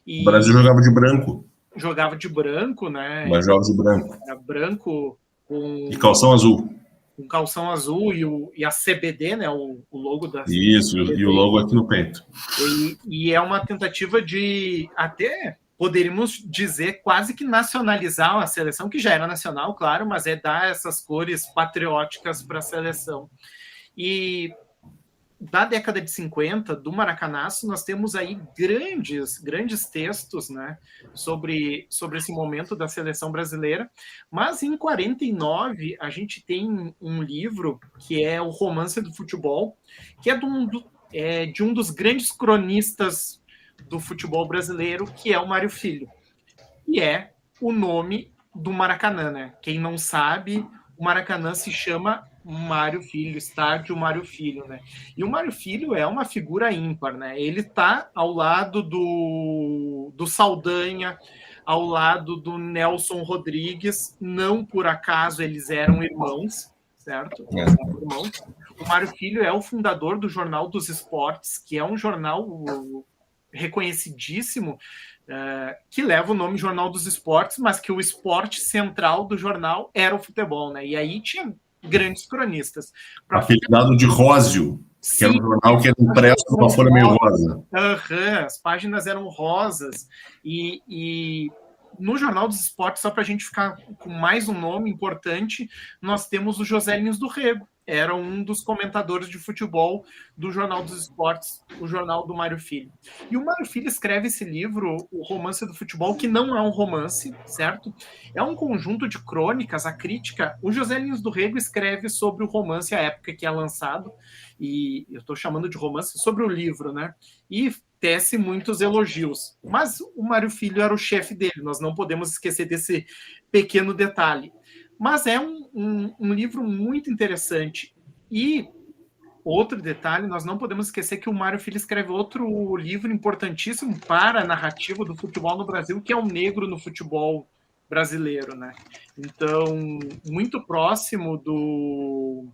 O Brasil jogava de branco. Jogava de branco, né? Mas jogava de branco. Era branco com... E calção azul. Um calção azul e a CBD, né, o logo da Isso, CBD, e o logo aqui no peito. E é uma tentativa de, até poderíamos dizer, quase que nacionalizar a seleção, que já era nacional, claro, mas é dar essas cores patrióticas para a seleção. E da década de 50, do Maracanaço, nós temos aí grandes textos, né, sobre esse momento da seleção brasileira, mas em 49 a gente tem um livro que é o Romance do Futebol, que é de um dos grandes cronistas do futebol brasileiro, que é o Mário Filho, e é o nome do Maracanã, né? Quem não sabe, o Maracanã se chama Mário Filho, estádio Mário Filho, né? E o Mário Filho é uma figura ímpar, né? Ele está ao lado do Saldanha, ao lado do Nelson Rodrigues, não por acaso eles eram irmãos, certo? Irmãos. O Mário Filho é o fundador do Jornal dos Esportes, que é um jornal reconhecidíssimo, que leva o nome Jornal dos Esportes, mas que o esporte central do jornal era o futebol, né? E aí tinha grandes cronistas. Apelidado de Rósio, que era um jornal que era impresso de uma folha meio rosa. As páginas eram rosas. E no Jornal dos Esportes, só para a gente ficar com mais um nome importante, nós temos o José Lins do Rego. Era um dos comentadores de futebol do Jornal dos Esportes, o jornal do Mário Filho. E o Mário Filho escreve esse livro, O Romance do Futebol, que não é um romance, certo? É um conjunto de crônicas, a crítica. O José Lins do Rego escreve sobre o romance, a época que é lançado, e eu estou chamando de romance, sobre o livro, né? E tece muitos elogios. Mas o Mário Filho era o chefe dele, nós não podemos esquecer desse pequeno detalhe. Mas é um livro muito interessante. E outro detalhe, nós não podemos esquecer que o Mário Filho escreve outro livro importantíssimo para a narrativa do futebol no Brasil, que é o Negro no Futebol Brasileiro, né? Então, muito próximo do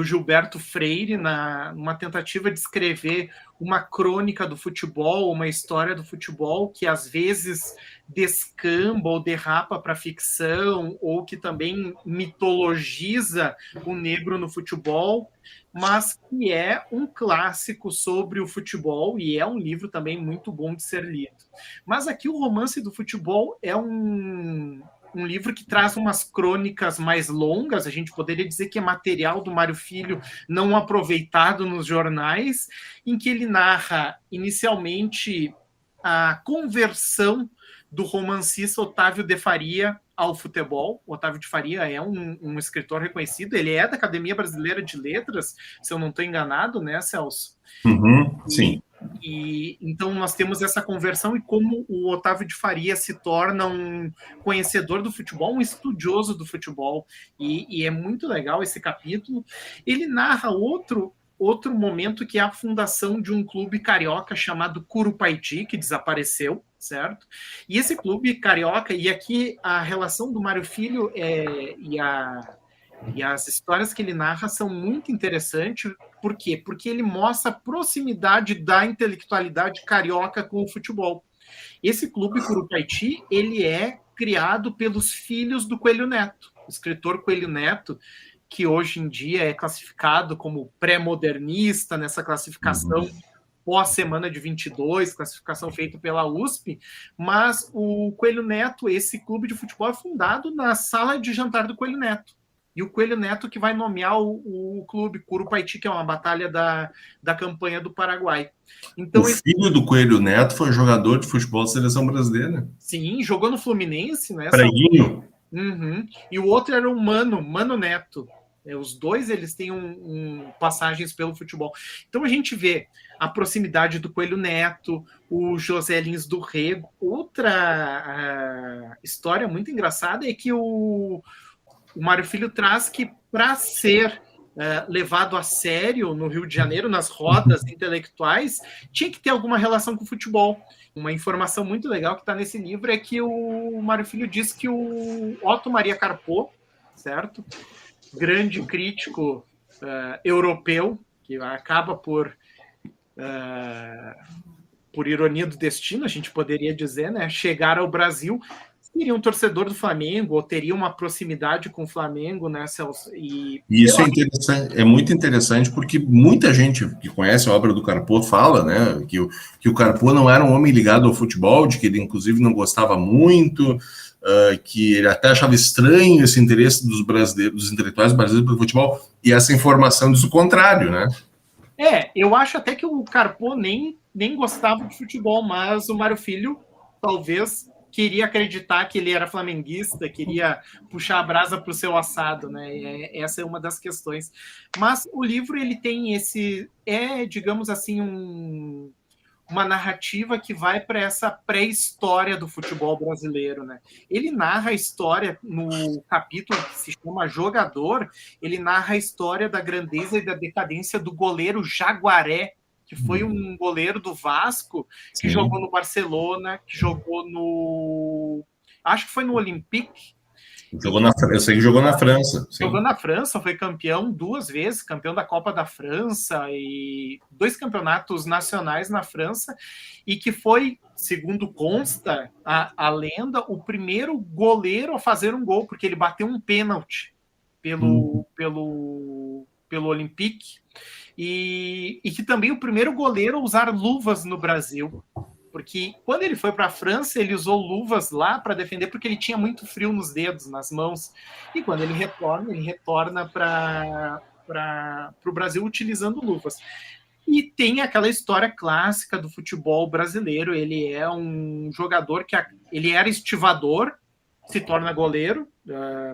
Gilberto Freire, numa tentativa de escrever uma crônica do futebol, uma história do futebol que às vezes descamba ou derrapa para ficção, ou que também mitologiza o negro no futebol, mas que é um clássico sobre o futebol e é um livro também muito bom de ser lido. Mas aqui o Romance do Futebol é um livro que traz umas crônicas mais longas, a gente poderia dizer que é material do Mário Filho não aproveitado nos jornais, em que ele narra inicialmente a conversão do romancista Otávio de Faria ao futebol. O Otávio de Faria é um escritor reconhecido, ele é da Academia Brasileira de Letras, se eu não estou enganado, né, Celso? Sim. E então nós temos essa conversão e como o Otávio de Faria se torna um conhecedor do futebol, um estudioso do futebol, e é muito legal esse capítulo. Ele narra outro outro momento que é a fundação de um clube carioca chamado Curupaiti, que desapareceu, certo? E esse clube carioca, e aqui a relação do Mário Filho e as histórias que ele narra são muito interessantes. Por quê? Porque ele mostra a proximidade da intelectualidade carioca com o futebol. Esse clube Curupaiti, ele é criado pelos filhos do Coelho Neto, o escritor Coelho Neto, que hoje em dia é classificado como pré-modernista nessa classificação pós-semana de 22, classificação feita pela USP, mas o Coelho Neto, esse clube de futebol é fundado na sala de jantar do Coelho Neto. E o Coelho Neto que vai nomear o clube Curupaiti, que é uma batalha da campanha do Paraguai. Então, o filho do Coelho Neto foi jogador de futebol da seleção brasileira. Sim, jogou no Fluminense, né? Preguinho. Uhum. E o outro era o Mano Neto. Os dois eles têm passagens pelo futebol. Então a gente vê a proximidade do Coelho Neto, o José Lins do Rego. Outra história muito engraçada é que o Mário Filho traz que para ser levado a sério no Rio de Janeiro, nas rodas intelectuais, tinha que ter alguma relação com o futebol. Uma informação muito legal que está nesse livro é que o Mário Filho diz que o Otto Maria Carpo, certo? Grande crítico europeu, que acaba por ironia do destino, a gente poderia dizer, né, chegar ao Brasil, seria um torcedor do Flamengo, ou teria uma proximidade com o Flamengo, né, Celso? E isso é interessante, é muito interessante, porque muita gente que conhece a obra do Carpo fala, né, que o Carpo não era um homem ligado ao futebol, de que ele inclusive não gostava muito, que ele até achava estranho esse interesse dos brasileiros, dos intelectuais brasileiros pelo futebol, e essa informação diz o contrário, né? Eu acho até que o Carpo nem gostava de futebol, mas o Mário Filho talvez queria acreditar que ele era flamenguista, queria puxar a brasa para o seu assado, né? Essa é uma das questões. Mas o livro ele tem digamos assim, uma narrativa que vai para essa pré-história do futebol brasileiro, né? Ele narra a história no capítulo que se chama Jogador, ele narra a história da grandeza e da decadência do goleiro Jaguaré, que foi um goleiro do Vasco, que jogou no Barcelona, que jogou acho que foi no Olympique. Eu sei que jogou na França. Sim. Jogou na França, foi campeão 2 vezes, campeão da Copa da França e 2 campeonatos nacionais na França, e que foi, segundo consta a lenda, o primeiro goleiro a fazer um gol, porque ele bateu um pênalti pelo Olympique, e que também o primeiro goleiro a usar luvas no Brasil. Porque quando ele foi para a França, ele usou luvas lá para defender, porque ele tinha muito frio nos dedos, nas mãos. E quando ele retorna para o Brasil utilizando luvas. E tem aquela história clássica do futebol brasileiro. Ele é um jogador ele era estivador, se torna goleiro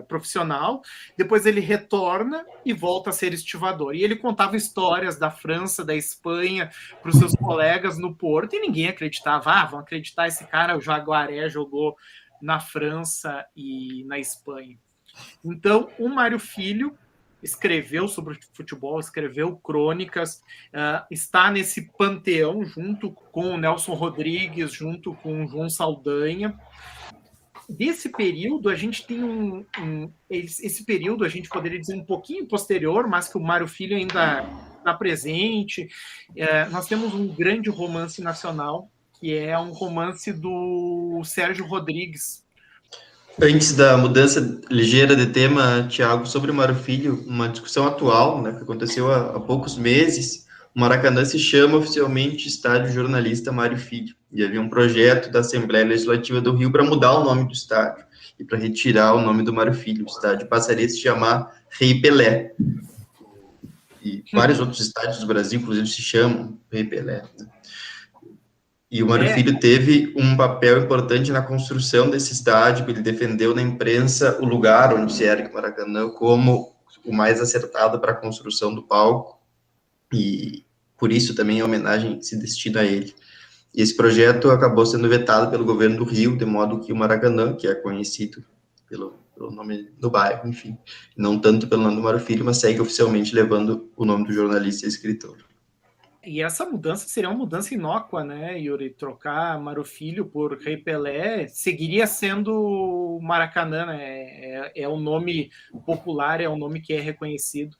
profissional, depois ele retorna e volta a ser estivador. E ele contava histórias da França, da Espanha, para os seus colegas no Porto, e ninguém acreditava. Vão acreditar, esse cara, o Jaguaré, jogou na França e na Espanha. Então, o Mário Filho escreveu sobre futebol, escreveu crônicas, está nesse panteão junto com o Nelson Rodrigues, junto com o João Saldanha. Desse período, a gente tem esse período, a gente poderia dizer um pouquinho posterior, mas que o Mário Filho ainda está presente. Nós temos um grande romance nacional, que é um romance do Sérgio Rodrigues. Antes da mudança ligeira de tema, Thiago, sobre o Mário Filho, uma discussão atual, né, que aconteceu há poucos meses, o Maracanã se chama oficialmente Estádio Jornalista Mário Filho, e havia um projeto da Assembleia Legislativa do Rio para mudar o nome do estádio e para retirar o nome do Mário Filho. O estádio passaria a se chamar Rei Pelé. E vários outros estádios do Brasil, inclusive, se chamam Rei Pelé. Né? E o Mário Filho teve um papel importante na construção desse estádio. Ele defendeu na imprensa o lugar onde se ergue o Maracanã como o mais acertado para a construção do palco, e por isso também a homenagem se destina a ele. E esse projeto acabou sendo vetado pelo governo do Rio, de modo que o Maracanã, que é conhecido pelo pelo nome do bairro, enfim. Não tanto pelo nome do Mário Filho, mas segue oficialmente levando o nome do jornalista e escritor. E essa mudança seria uma mudança inócua, né, Yuri? Trocar Mário Filho por Rei Pelé seguiria sendo Maracanã, né? É o nome popular, é o nome que é reconhecido.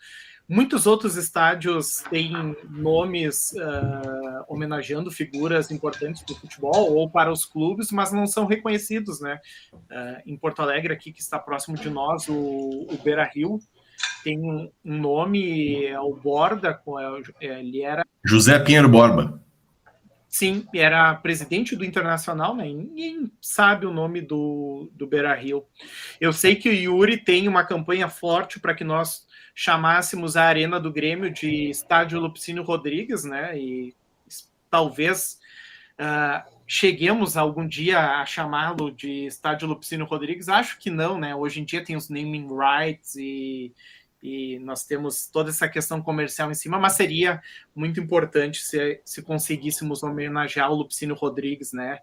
Muitos outros estádios têm nomes homenageando figuras importantes para o futebol ou para os clubes, mas não são reconhecidos, né? Em Porto Alegre, aqui que está próximo de nós, o Beira-Rio, tem um nome, é o Borda, ele era... José Pinheiro Borba. Sim, era presidente do Internacional, né? Ninguém sabe o nome do Beira-Rio. Eu sei que o Yuri tem uma campanha forte para que nós chamássemos a Arena do Grêmio de Estádio Lupicínio Rodrigues, né? E talvez cheguemos algum dia a chamá-lo de Estádio Lupicínio Rodrigues. Acho que não, né? Hoje em dia tem os naming rights e nós temos toda essa questão comercial em cima, mas seria muito importante se conseguíssemos homenagear o Lupicínio Rodrigues, né?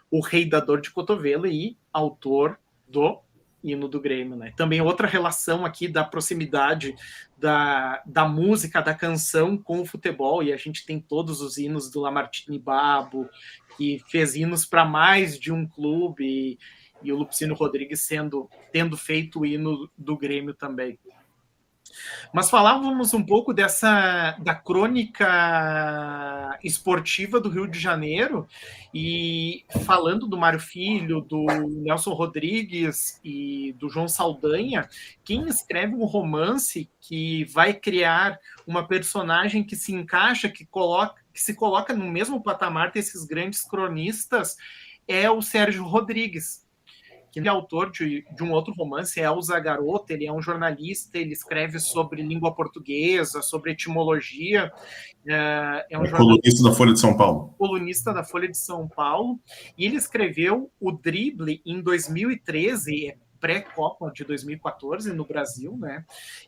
O rei da dor de cotovelo e autor do hino do Grêmio, né? Também outra relação aqui da proximidade da música, da canção com o futebol, e a gente tem todos os hinos do Lamartine Babo, que fez hinos para mais de um clube, e o Lupicínio Rodrigues tendo feito o hino do Grêmio também. Mas falávamos um pouco da crônica esportiva do Rio de Janeiro, e falando do Mário Filho, do Nelson Rodrigues e do João Saldanha, quem escreve um romance que vai criar uma personagem que se encaixa, que se coloca no mesmo patamar desses grandes cronistas, é o Sérgio Rodrigues, que é autor de um outro romance, é Elza Garota. Ele é um jornalista, ele escreve sobre língua portuguesa, sobre etimologia. É um colunista da Folha de São Paulo. Colunista da Folha de São Paulo. E ele escreveu O Drible em 2013, pré-Copa de 2014 no Brasil, né?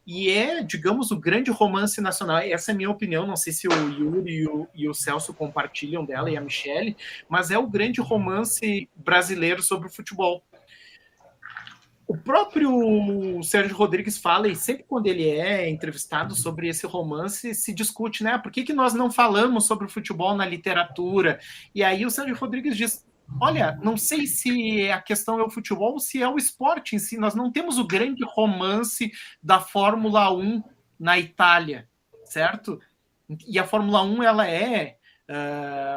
E é, digamos, o grande romance nacional. Essa é a minha opinião, não sei se o Yuri e o Celso compartilham dela, e a Michele, mas é o grande romance brasileiro sobre o futebol. O próprio Sérgio Rodrigues fala, e sempre quando ele é entrevistado sobre esse romance, se discute, né? Por que nós não falamos sobre o futebol na literatura? E aí o Sérgio Rodrigues diz, olha, não sei se a questão é o futebol ou se é o esporte em si. Nós não temos o grande romance da Fórmula 1 na Itália, certo? E a Fórmula 1, ela é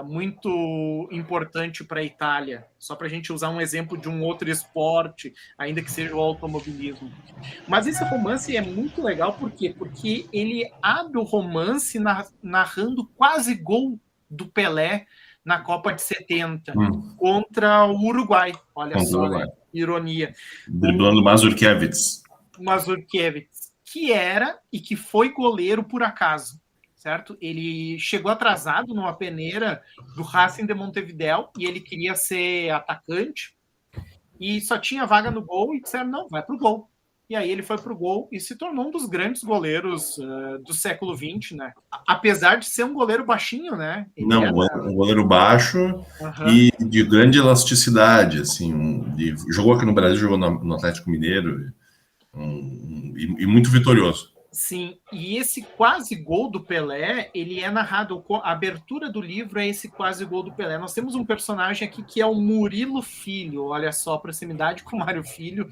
muito importante para a Itália, só para a gente usar um exemplo de um outro esporte, ainda que seja o automobilismo. Mas esse romance é muito legal, por quê? Porque ele abre o romance narrando quase gol do Pelé na Copa de 70 contra o Uruguai. Olha só, né? Ironia. Driblando Mazurkiewicz, que era e que foi goleiro por acaso. Certo? Ele chegou atrasado numa peneira do Racing de Montevidéu e ele queria ser atacante e só tinha vaga no gol e disseram, não, vai pro gol. E aí ele foi pro gol e se tornou um dos grandes goleiros do século XX, né? Apesar de ser um goleiro baixinho, né? Um goleiro baixo e de grande elasticidade, assim. Jogou aqui no Brasil, jogou no Atlético Mineiro e muito vitorioso. Sim, e esse quase gol do Pelé, ele é narrado, a abertura do livro é esse quase gol do Pelé. Nós temos um personagem aqui que é o Murilo Filho, olha só a proximidade com o Mário Filho,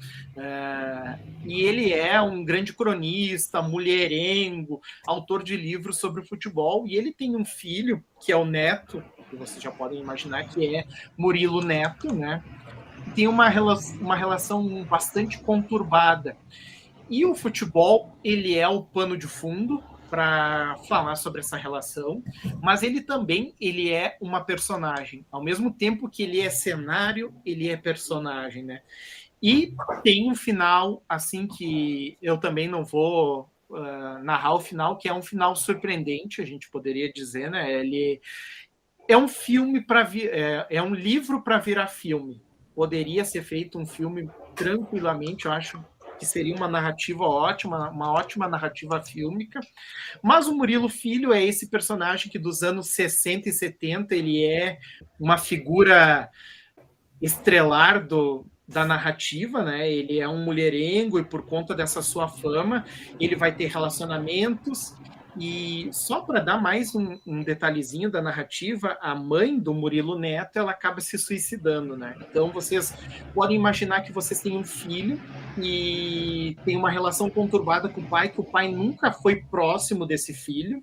e ele é um grande cronista, mulherengo, autor de livros sobre o futebol, e ele tem um filho, que é o Neto, que vocês já podem imaginar que é Murilo Neto, né? Tem uma relação bastante conturbada. E o futebol, ele é o pano de fundo para falar sobre essa relação, mas ele também é uma personagem. Ao mesmo tempo que ele é cenário, ele é personagem, né? E tem um final, assim, que eu também não vou narrar o final, que é um final surpreendente, a gente poderia dizer, né? Ele é um filme é um livro para virar filme. Poderia ser feito um filme tranquilamente, eu acho que seria uma narrativa ótima, uma ótima narrativa fílmica, mas o Murilo Filho é esse personagem que dos anos 60 e 70 ele é uma figura estrelar da narrativa, né? Ele é um mulherengo e por conta dessa sua fama, ele vai ter relacionamentos. E só para dar mais um detalhezinho da narrativa, a mãe do Murilo Neto, ela acaba se suicidando, né? Então vocês podem imaginar que vocês têm um filho e tem uma relação conturbada com o pai, que o pai nunca foi próximo desse filho.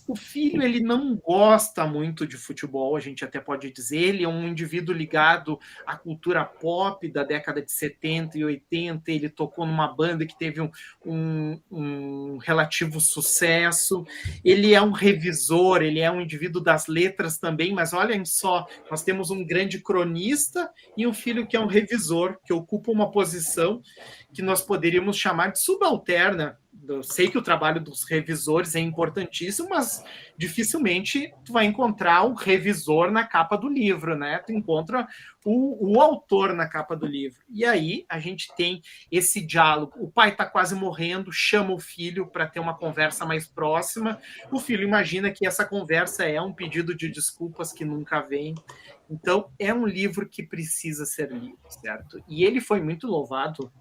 O filho, ele não gosta muito de futebol, a gente até pode dizer. Ele é um indivíduo ligado à cultura pop da década de 70 e 80. Ele tocou numa banda que teve um relativo sucesso. Ele é um revisor, ele é um indivíduo das letras também, mas olhem só, nós temos um grande cronista e um filho que é um revisor, que ocupa uma posição que nós poderíamos chamar de subalterna. Eu sei que o trabalho dos revisores é importantíssimo, mas dificilmente tu vai encontrar o revisor na capa do livro, né? Tu encontra o autor na capa do livro. E aí a gente tem esse diálogo. O pai está quase morrendo, chama o filho para ter uma conversa mais próxima. O filho imagina que essa conversa é um pedido de desculpas que nunca vem. Então, é um livro que precisa ser lido, certo? E ele foi muito louvado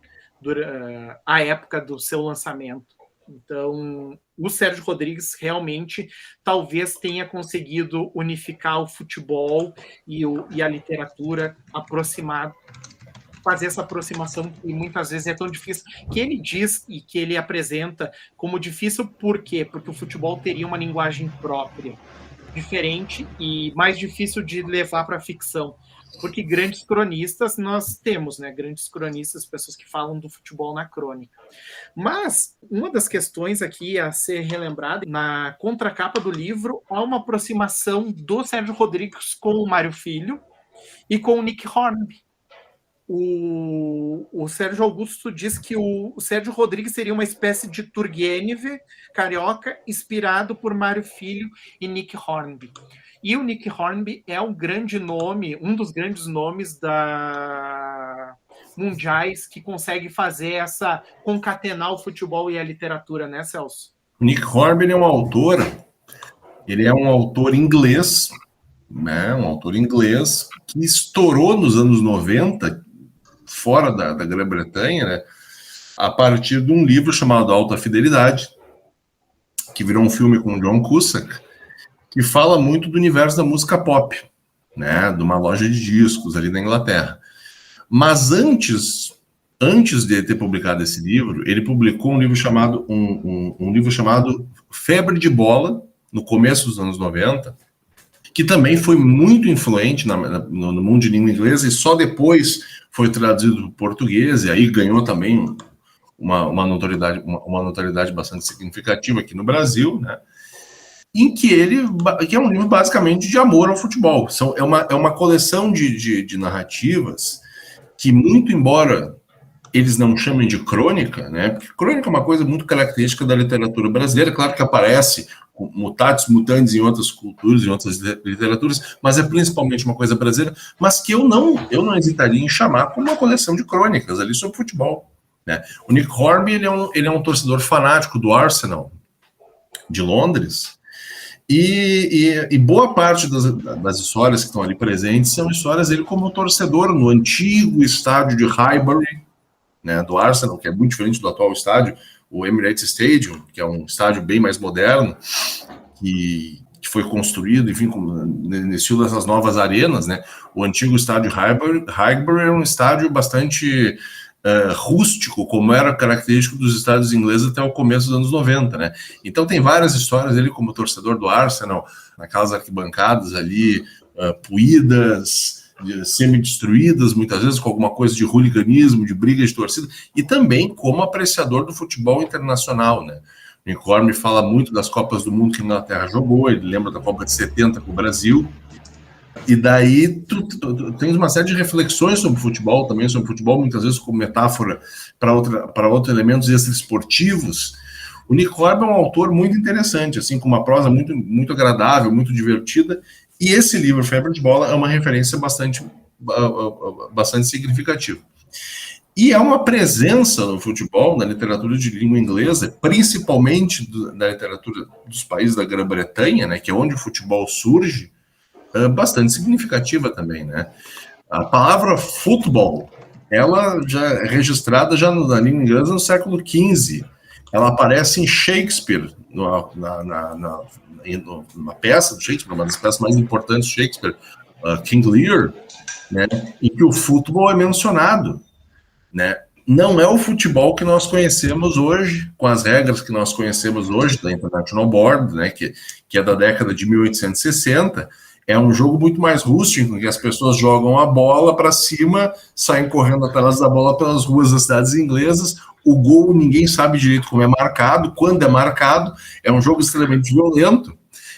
durante a época do seu lançamento. Então, o Sérgio Rodrigues realmente talvez tenha conseguido unificar o futebol e a literatura, fazer essa aproximação que muitas vezes é tão difícil, que ele diz e que ele apresenta como difícil. Por quê? Porque o futebol teria uma linguagem própria, diferente e mais difícil de levar para a ficção. Porque grandes cronistas nós temos, né? Grandes cronistas, pessoas que falam do futebol na crônica. Mas uma das questões aqui a ser relembrada, na contracapa do livro, há uma aproximação do Sérgio Rodrigues com o Mário Filho e com o Nick Hornby. O Sérgio Augusto diz que o Sérgio Rodrigues seria uma espécie de Turgenev carioca, inspirado por Mário Filho e Nick Hornby. E o Nick Hornby é um grande nome, um dos grandes nomes da mundiais que consegue fazer essa concatenar o futebol e a literatura, né, Celso? O Nick Hornby é um autor, ele é um autor inglês, né, um autor inglês que estourou nos anos 90, fora da Grã-Bretanha, né, a partir de um livro chamado Alta Fidelidade, que virou um filme com John Cusack, que fala muito do universo da música pop, né, de uma loja de discos ali na Inglaterra. Mas antes de ter publicado esse livro, ele publicou um livro chamado Febre de Bola, no começo dos anos 90, que também foi muito influente no mundo de língua inglesa, e só depois foi traduzido para o português, e aí ganhou também uma notoriedade bastante significativa aqui no Brasil, né? Que é um livro basicamente de amor ao futebol. É uma coleção de narrativas que, muito embora eles não chamem de crônica, né? Porque crônica é uma coisa muito característica da literatura brasileira, claro que aparece mutatis mutandis em outras culturas, em outras literaturas, mas é principalmente uma coisa brasileira, mas que eu não hesitaria em chamar como uma coleção de crônicas ali sobre futebol, né? O Nick Hornby, ele é um torcedor fanático do Arsenal de Londres, e boa parte das histórias que estão ali presentes são histórias dele como torcedor no antigo estádio de Highbury, né, do Arsenal, que é muito diferente do atual estádio, o Emirates Stadium, que é um estádio bem mais moderno, que foi construído, enfim, nesse estilo dessas novas arenas, né? O antigo estádio Highbury é um estádio bastante rústico, como era característico dos estádios ingleses até o começo dos anos 90, né? Então tem várias histórias dele como torcedor do Arsenal, naquelas arquibancadas ali, puídas, semi-destruídas, muitas vezes com alguma coisa de hooliganismo, de briga de torcida, e também como apreciador do futebol internacional, né? O Nick Hornby fala muito das Copas do Mundo que a Inglaterra jogou, ele lembra da Copa de 70 com o Brasil, e daí tu tens uma série de reflexões sobre futebol também, sobre futebol muitas vezes como metáfora para outros elementos extraesportivos. O Nick Hornby é um autor muito interessante, assim, com uma prosa muito, muito agradável, muito divertida, e esse livro, Febre de Bola, é uma referência bastante significativa. E é uma presença no futebol, na literatura de língua inglesa, principalmente na literatura dos países da Grã-Bretanha, né, que é onde o futebol surge, bastante significativa também, né? A palavra futebol, ela já é registrada já na língua inglesa no século XV. Ela aparece em Shakespeare, numa peça do Shakespeare, uma das peças mais importantes de Shakespeare, King Lear, né, em que o futebol é mencionado, né? Não é o futebol que nós conhecemos hoje, com as regras que nós conhecemos hoje da International Board, né, que é da década de 1860. É um jogo muito mais rústico, em que as pessoas jogam a bola para cima, saem correndo atrás da bola pelas ruas das cidades inglesas. O gol ninguém sabe direito como é marcado, quando é marcado. É um jogo extremamente violento,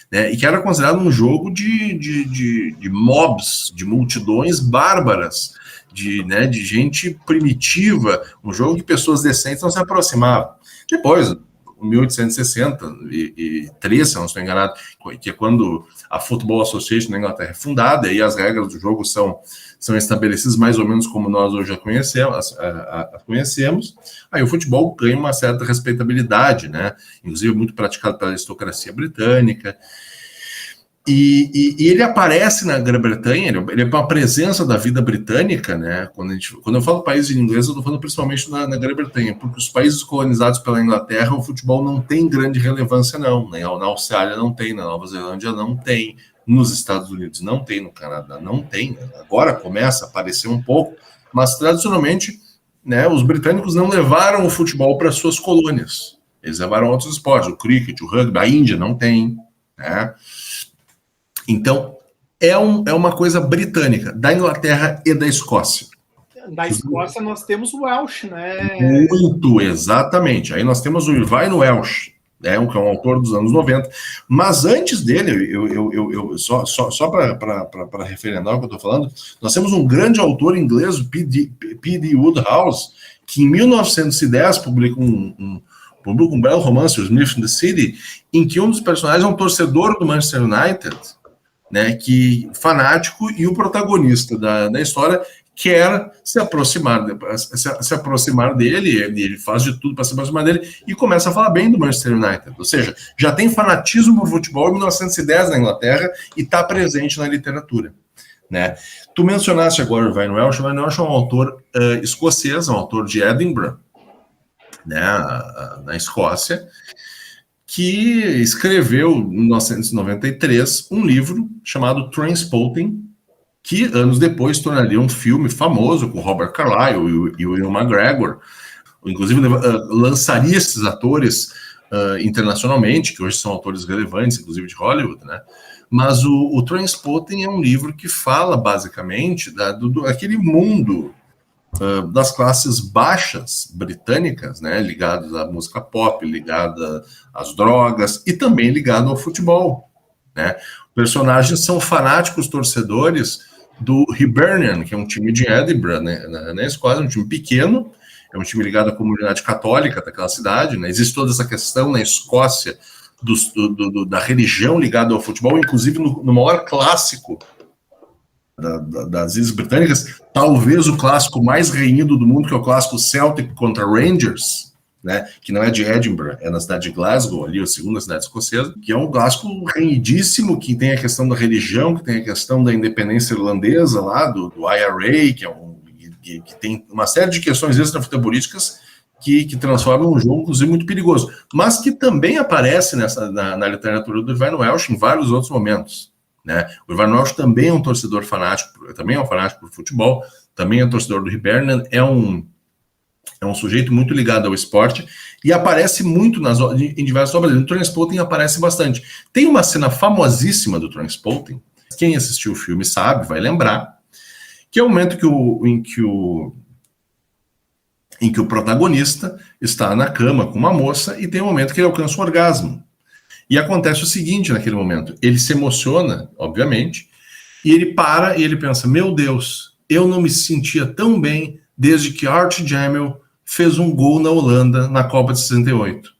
né, e que era considerado um jogo de mobs, de multidões bárbaras, de gente primitiva, um jogo que pessoas decentes não se aproximavam. Depois, em 1863, se eu não estou enganado, que é quando a Football Association na Inglaterra é fundada, e as regras do jogo são estabelecidas mais ou menos como nós hoje já conhecemos, aí o futebol ganha uma certa respeitabilidade, né? Inclusive muito praticado pela aristocracia britânica. E ele aparece na Grã-Bretanha, ele é uma presença da vida britânica, né? Quando eu falo país em inglês, eu estou falando principalmente na Grã-Bretanha, porque os países colonizados pela Inglaterra, o futebol não tem grande relevância, não. Né? Na Austrália não tem, na Nova Zelândia não tem, nos Estados Unidos não tem, no Canadá não tem. Agora começa a aparecer um pouco, mas tradicionalmente, né, os britânicos não levaram o futebol para suas colônias. Eles levaram outros esportes, o cricket, o rugby, a Índia não tem, né? Então, é uma coisa britânica, da Inglaterra e da Escócia. Da Escócia nós temos o Welsh, né? Muito, exatamente. Aí nós temos o Irvine Welsh, né, que é um autor dos anos 90. Mas antes dele, só para referendar o que eu estou falando, nós temos um grande autor inglês, o P.D. Wodehouse, que em 1910 publica um belo romance, o Smith in the City, em que um dos personagens é um torcedor do Manchester United, né, fanático, e o protagonista da história quer se aproximar dele, ele faz de tudo para se aproximar dele e começa a falar bem do Manchester United. Ou seja, já tem fanatismo por futebol em 1910 na Inglaterra e está presente na literatura. Né? Tu mencionaste agora o Irvine Welsh. O Irvine Welsh é um autor escocês, um autor de Edinburgh, né, na Escócia, que escreveu, em 1993, um livro chamado Trainspotting, que anos depois tornaria um filme famoso com Robert Carlyle e o Ewan McGregor. Inclusive, lançaria esses atores internacionalmente, que hoje são atores relevantes, inclusive de Hollywood, né? Mas o Trainspotting é um livro que fala, basicamente, daquele mundo das classes baixas britânicas, né, ligadas à música pop, ligada às drogas e também ligado ao futebol, né? Personagens são fanáticos torcedores do Hibernian, que é um time de Edinburgh, né, na Escócia, um time pequeno, é um time ligado à comunidade católica daquela cidade, né? Existe toda essa questão na Escócia da religião ligada ao futebol, inclusive no maior clássico das Ilhas Britânicas, talvez o clássico mais renhido do mundo, que é o clássico Celtic contra Rangers, né, que não é de Edinburgh, é na cidade de Glasgow, ali a segunda cidade escocesa, que é um clássico renhidíssimo, que tem a questão da religião, que tem a questão da independência irlandesa lá, do IRA, que tem uma série de questões extrafutebolísticas que transformam um jogo, inclusive, muito perigoso, mas que também aparece na literatura do Irvine Welsh em vários outros momentos. Né? O Irvine Welsh também é um torcedor fanático, também é um fanático por futebol, também é torcedor do Hibernian, é um sujeito muito ligado ao esporte e aparece muito em diversas obras. No Trainspotting aparece bastante. Tem uma cena famosíssima do Trainspotting, quem assistiu o filme sabe, vai lembrar, que é o momento em que o protagonista está na cama com uma moça e tem um momento que ele alcança um orgasmo. E acontece o seguinte naquele momento, ele se emociona, obviamente, e ele para e ele pensa, meu Deus, eu não me sentia tão bem desde que Art Jamel fez um gol na Holanda na Copa de 68. O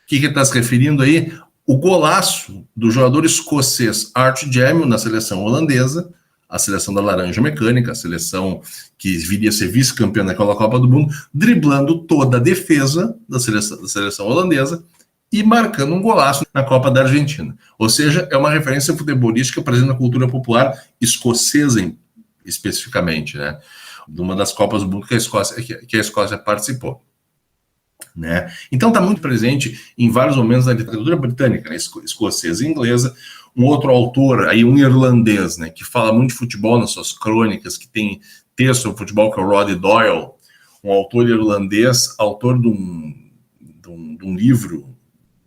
que ele está se referindo aí? O golaço do jogador escocês Art Jamel na seleção holandesa, a seleção da Laranja Mecânica, a seleção que viria a ser vice-campeã naquela Copa do Mundo, driblando toda a defesa da seleção holandesa, e marcando um golaço na Copa da Argentina. Ou seja, é uma referência futebolística presente na cultura popular escocesa especificamente, né? De uma das Copas do Mundo que a Escócia participou. Né? Então está muito presente em vários momentos da literatura britânica, né? Escocesa e inglesa. Um outro autor, aí um irlandês, né, que fala muito de futebol nas suas crônicas, que tem texto sobre futebol, que é o Roddy Doyle, um autor irlandês, autor de um livro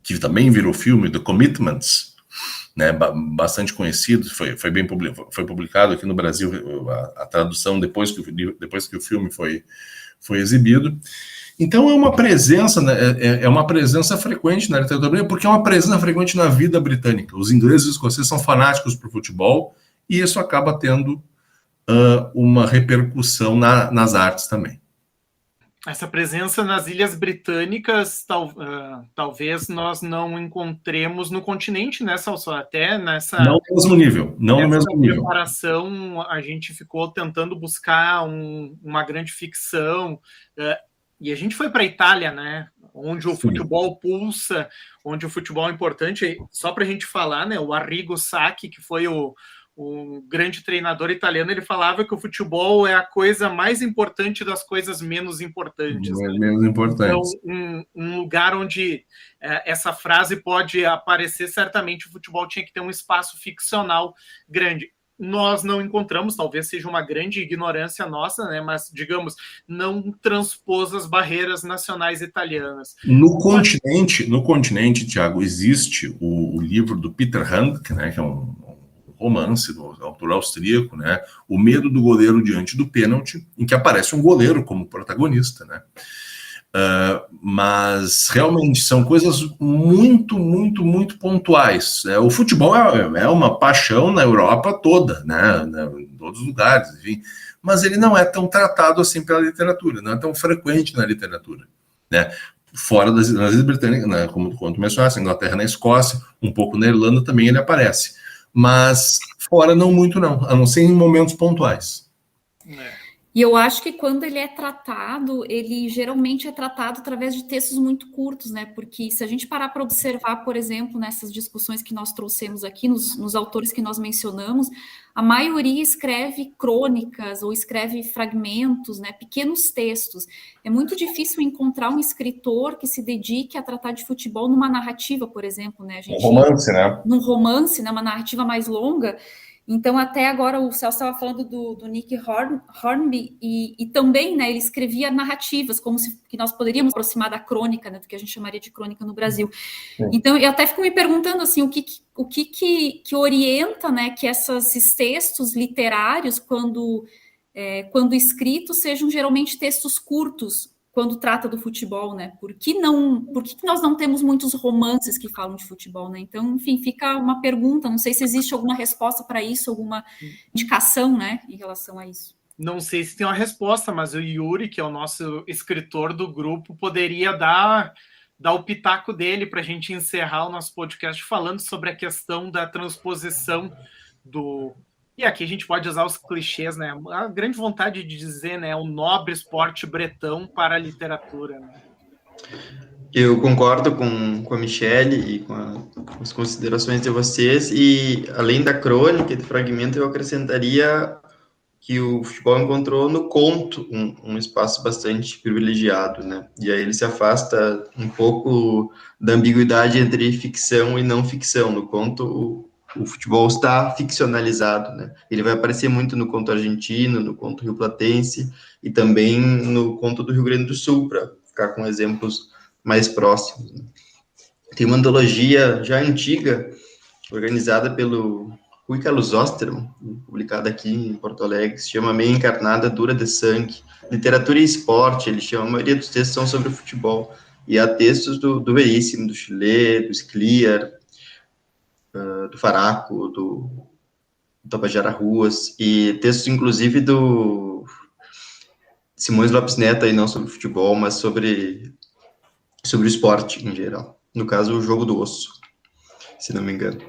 que também virou filme, The Commitments, né, bastante conhecido, foi publicado aqui no Brasil, a tradução depois que o filme foi exibido. Então é uma presença, né, é uma presença frequente na literatura britânica, porque é uma presença frequente na vida britânica. Os ingleses e os escoceses são fanáticos por futebol, e isso acaba tendo uma repercussão nas artes também. Essa presença nas Ilhas Britânicas, talvez nós não encontremos no continente, né, Celso? Até nessa... Não no mesmo nível, não no mesmo nível. Preparação, a gente ficou tentando buscar uma grande ficção, e a gente foi para a Itália, né, onde o futebol pulsa, onde o futebol é importante. Só para a gente falar, né, o Arrigo Sacchi, que foi o grande treinador italiano, ele falava que o futebol é a coisa mais importante das coisas menos importantes. Menos importantes. Então, um lugar onde essa frase pode aparecer, certamente o futebol tinha que ter um espaço ficcional grande. Nós não encontramos, talvez seja uma grande ignorância nossa, né? Mas, digamos, não transpôs as barreiras nacionais italianas. No continente, Thiago, existe o livro do Peter Handke, né, que é um romance do autor austríaco, né, O Medo do Goleiro Diante do Pênalti, em que aparece um goleiro como protagonista, né? Mas realmente são coisas muito, muito, muito pontuais. O futebol é uma paixão na Europa toda, né, em todos os lugares, enfim, mas ele não é tão tratado assim pela literatura, não é tão frequente na literatura, né? Fora das Ilhas Britânicas, né, como tu mencionaste, na Inglaterra, na Escócia, um pouco na Irlanda também ele aparece, mas fora não muito não, a não ser em momentos pontuais. E eu acho que quando ele é tratado, ele geralmente é tratado através de textos muito curtos, né? Porque se a gente parar para observar, por exemplo, nessas discussões que nós trouxemos aqui, nos autores que nós mencionamos, a maioria escreve crônicas ou escreve fragmentos, né? Pequenos textos. É muito difícil encontrar um escritor que se dedique a tratar de futebol numa narrativa, por exemplo, né? Um romance, né? Num romance, né? Uma narrativa mais longa. Então, até agora, o Celso estava falando do Nick Hornby, e também, né, ele escrevia narrativas, que nós poderíamos aproximar da crônica, né, do que a gente chamaria de crônica no Brasil. Sim. Então, eu até fico me perguntando, assim, o que orienta, né, que esses textos literários, quando escritos, sejam geralmente textos curtos, quando trata do futebol, né? Por que nós não temos muitos romances que falam de futebol, né? Então, enfim, fica uma pergunta, não sei se existe alguma resposta para isso, alguma indicação, né, em relação a isso. Não sei se tem uma resposta, mas o Yuri, que é o nosso escritor do grupo, poderia dar o pitaco dele para a gente encerrar o nosso podcast falando sobre a questão da transposição do... E aqui a gente pode usar os clichês, né? A grande vontade de dizer, né? O nobre esporte bretão para a literatura. Né? Eu concordo com a Michelle e com as considerações de vocês. E, além da crônica e do fragmento, eu acrescentaria que o futebol encontrou no conto um espaço bastante privilegiado, né? E aí ele se afasta um pouco da ambiguidade entre ficção e não ficção. No conto, o futebol está ficcionalizado, né? Ele vai aparecer muito no conto argentino, no conto rioplatense e também no conto do Rio Grande do Sul, para ficar com exemplos mais próximos. Né? Tem uma antologia já antiga, organizada pelo Rui Carlos Osterman, publicada aqui em Porto Alegre, se chama Meia Encarnada Dura de Sangue, Literatura e Esporte, ele chama, a maioria dos textos são sobre o futebol, e há textos do Veríssimo, do Chile, do Scliar, do Faraco, do Tabajara Ruas, e textos, inclusive, do Simões Lopes Neto, aí não sobre futebol, mas sobre o esporte em geral. No caso, o Jogo do Osso, se não me engano.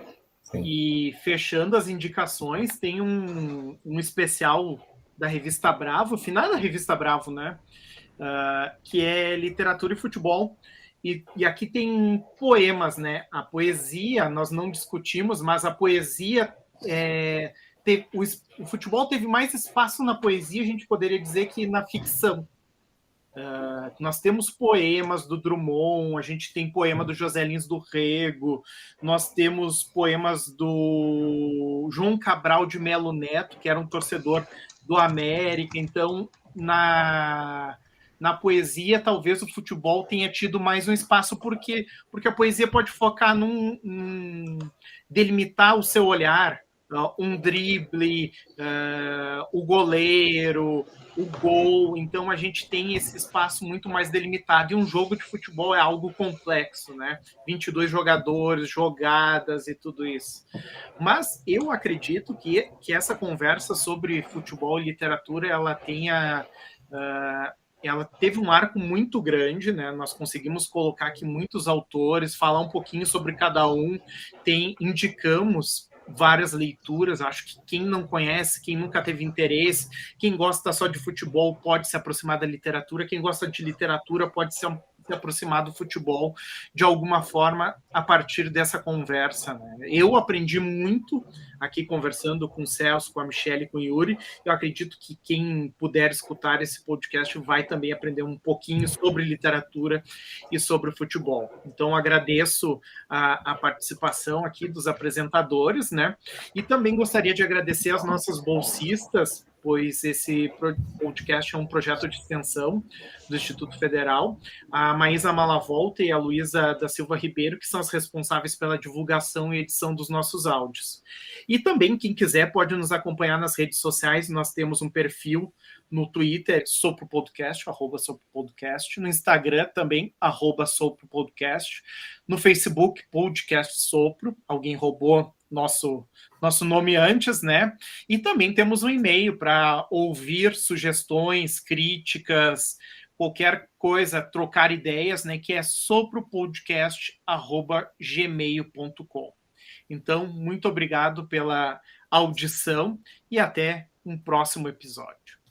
Sim. E fechando as indicações, tem um especial da Revista Bravo, final da Revista Bravo, né? Que é literatura e futebol. E aqui tem poemas, né? A poesia, nós não discutimos, mas a poesia o futebol teve mais espaço na poesia, a gente poderia dizer, que na ficção. Nós temos poemas do Drummond, a gente tem poema do José Lins do Rego, nós temos poemas do João Cabral de Melo Neto, que era um torcedor do América. Então, na poesia, talvez o futebol tenha tido mais um espaço, porque a poesia pode focar delimitar o seu olhar, um drible, o goleiro, o gol. Então a gente tem esse espaço muito mais delimitado, e um jogo de futebol é algo complexo, né? 22 jogadores, jogadas e tudo isso. Mas eu acredito que essa conversa sobre futebol e literatura, ela teve um arco muito grande, né? Nós conseguimos colocar aqui muitos autores, falar um pouquinho sobre cada um, indicamos várias leituras. Acho que quem não conhece, quem nunca teve interesse, quem gosta só de futebol pode se aproximar da literatura, quem gosta de literatura pode se aproximar do futebol de alguma forma a partir dessa conversa, né? Eu aprendi muito aqui conversando com o Celso, com a Michelle e com o Yuri. Eu acredito que quem puder escutar esse podcast vai também aprender um pouquinho sobre literatura e sobre futebol. Então, agradeço a participação aqui dos apresentadores, né? E também gostaria de agradecer as nossas bolsistas, pois esse podcast é um projeto de extensão do Instituto Federal, a Maísa Malavolta e a Luísa da Silva Ribeiro, que são as responsáveis pela divulgação e edição dos nossos áudios. E também, quem quiser, pode nos acompanhar nas redes sociais. Nós temos um perfil no Twitter, @SoproPodcast, @SoproPodcast, no Instagram também, @SoproPodcast, no Facebook, Podcast Sopro. Alguém roubou nosso nome antes, né? E também temos um e-mail para ouvir sugestões, críticas, qualquer coisa, trocar ideias, né? Que é sopropodcast@gmail.com. Então, muito obrigado pela audição e até um próximo episódio.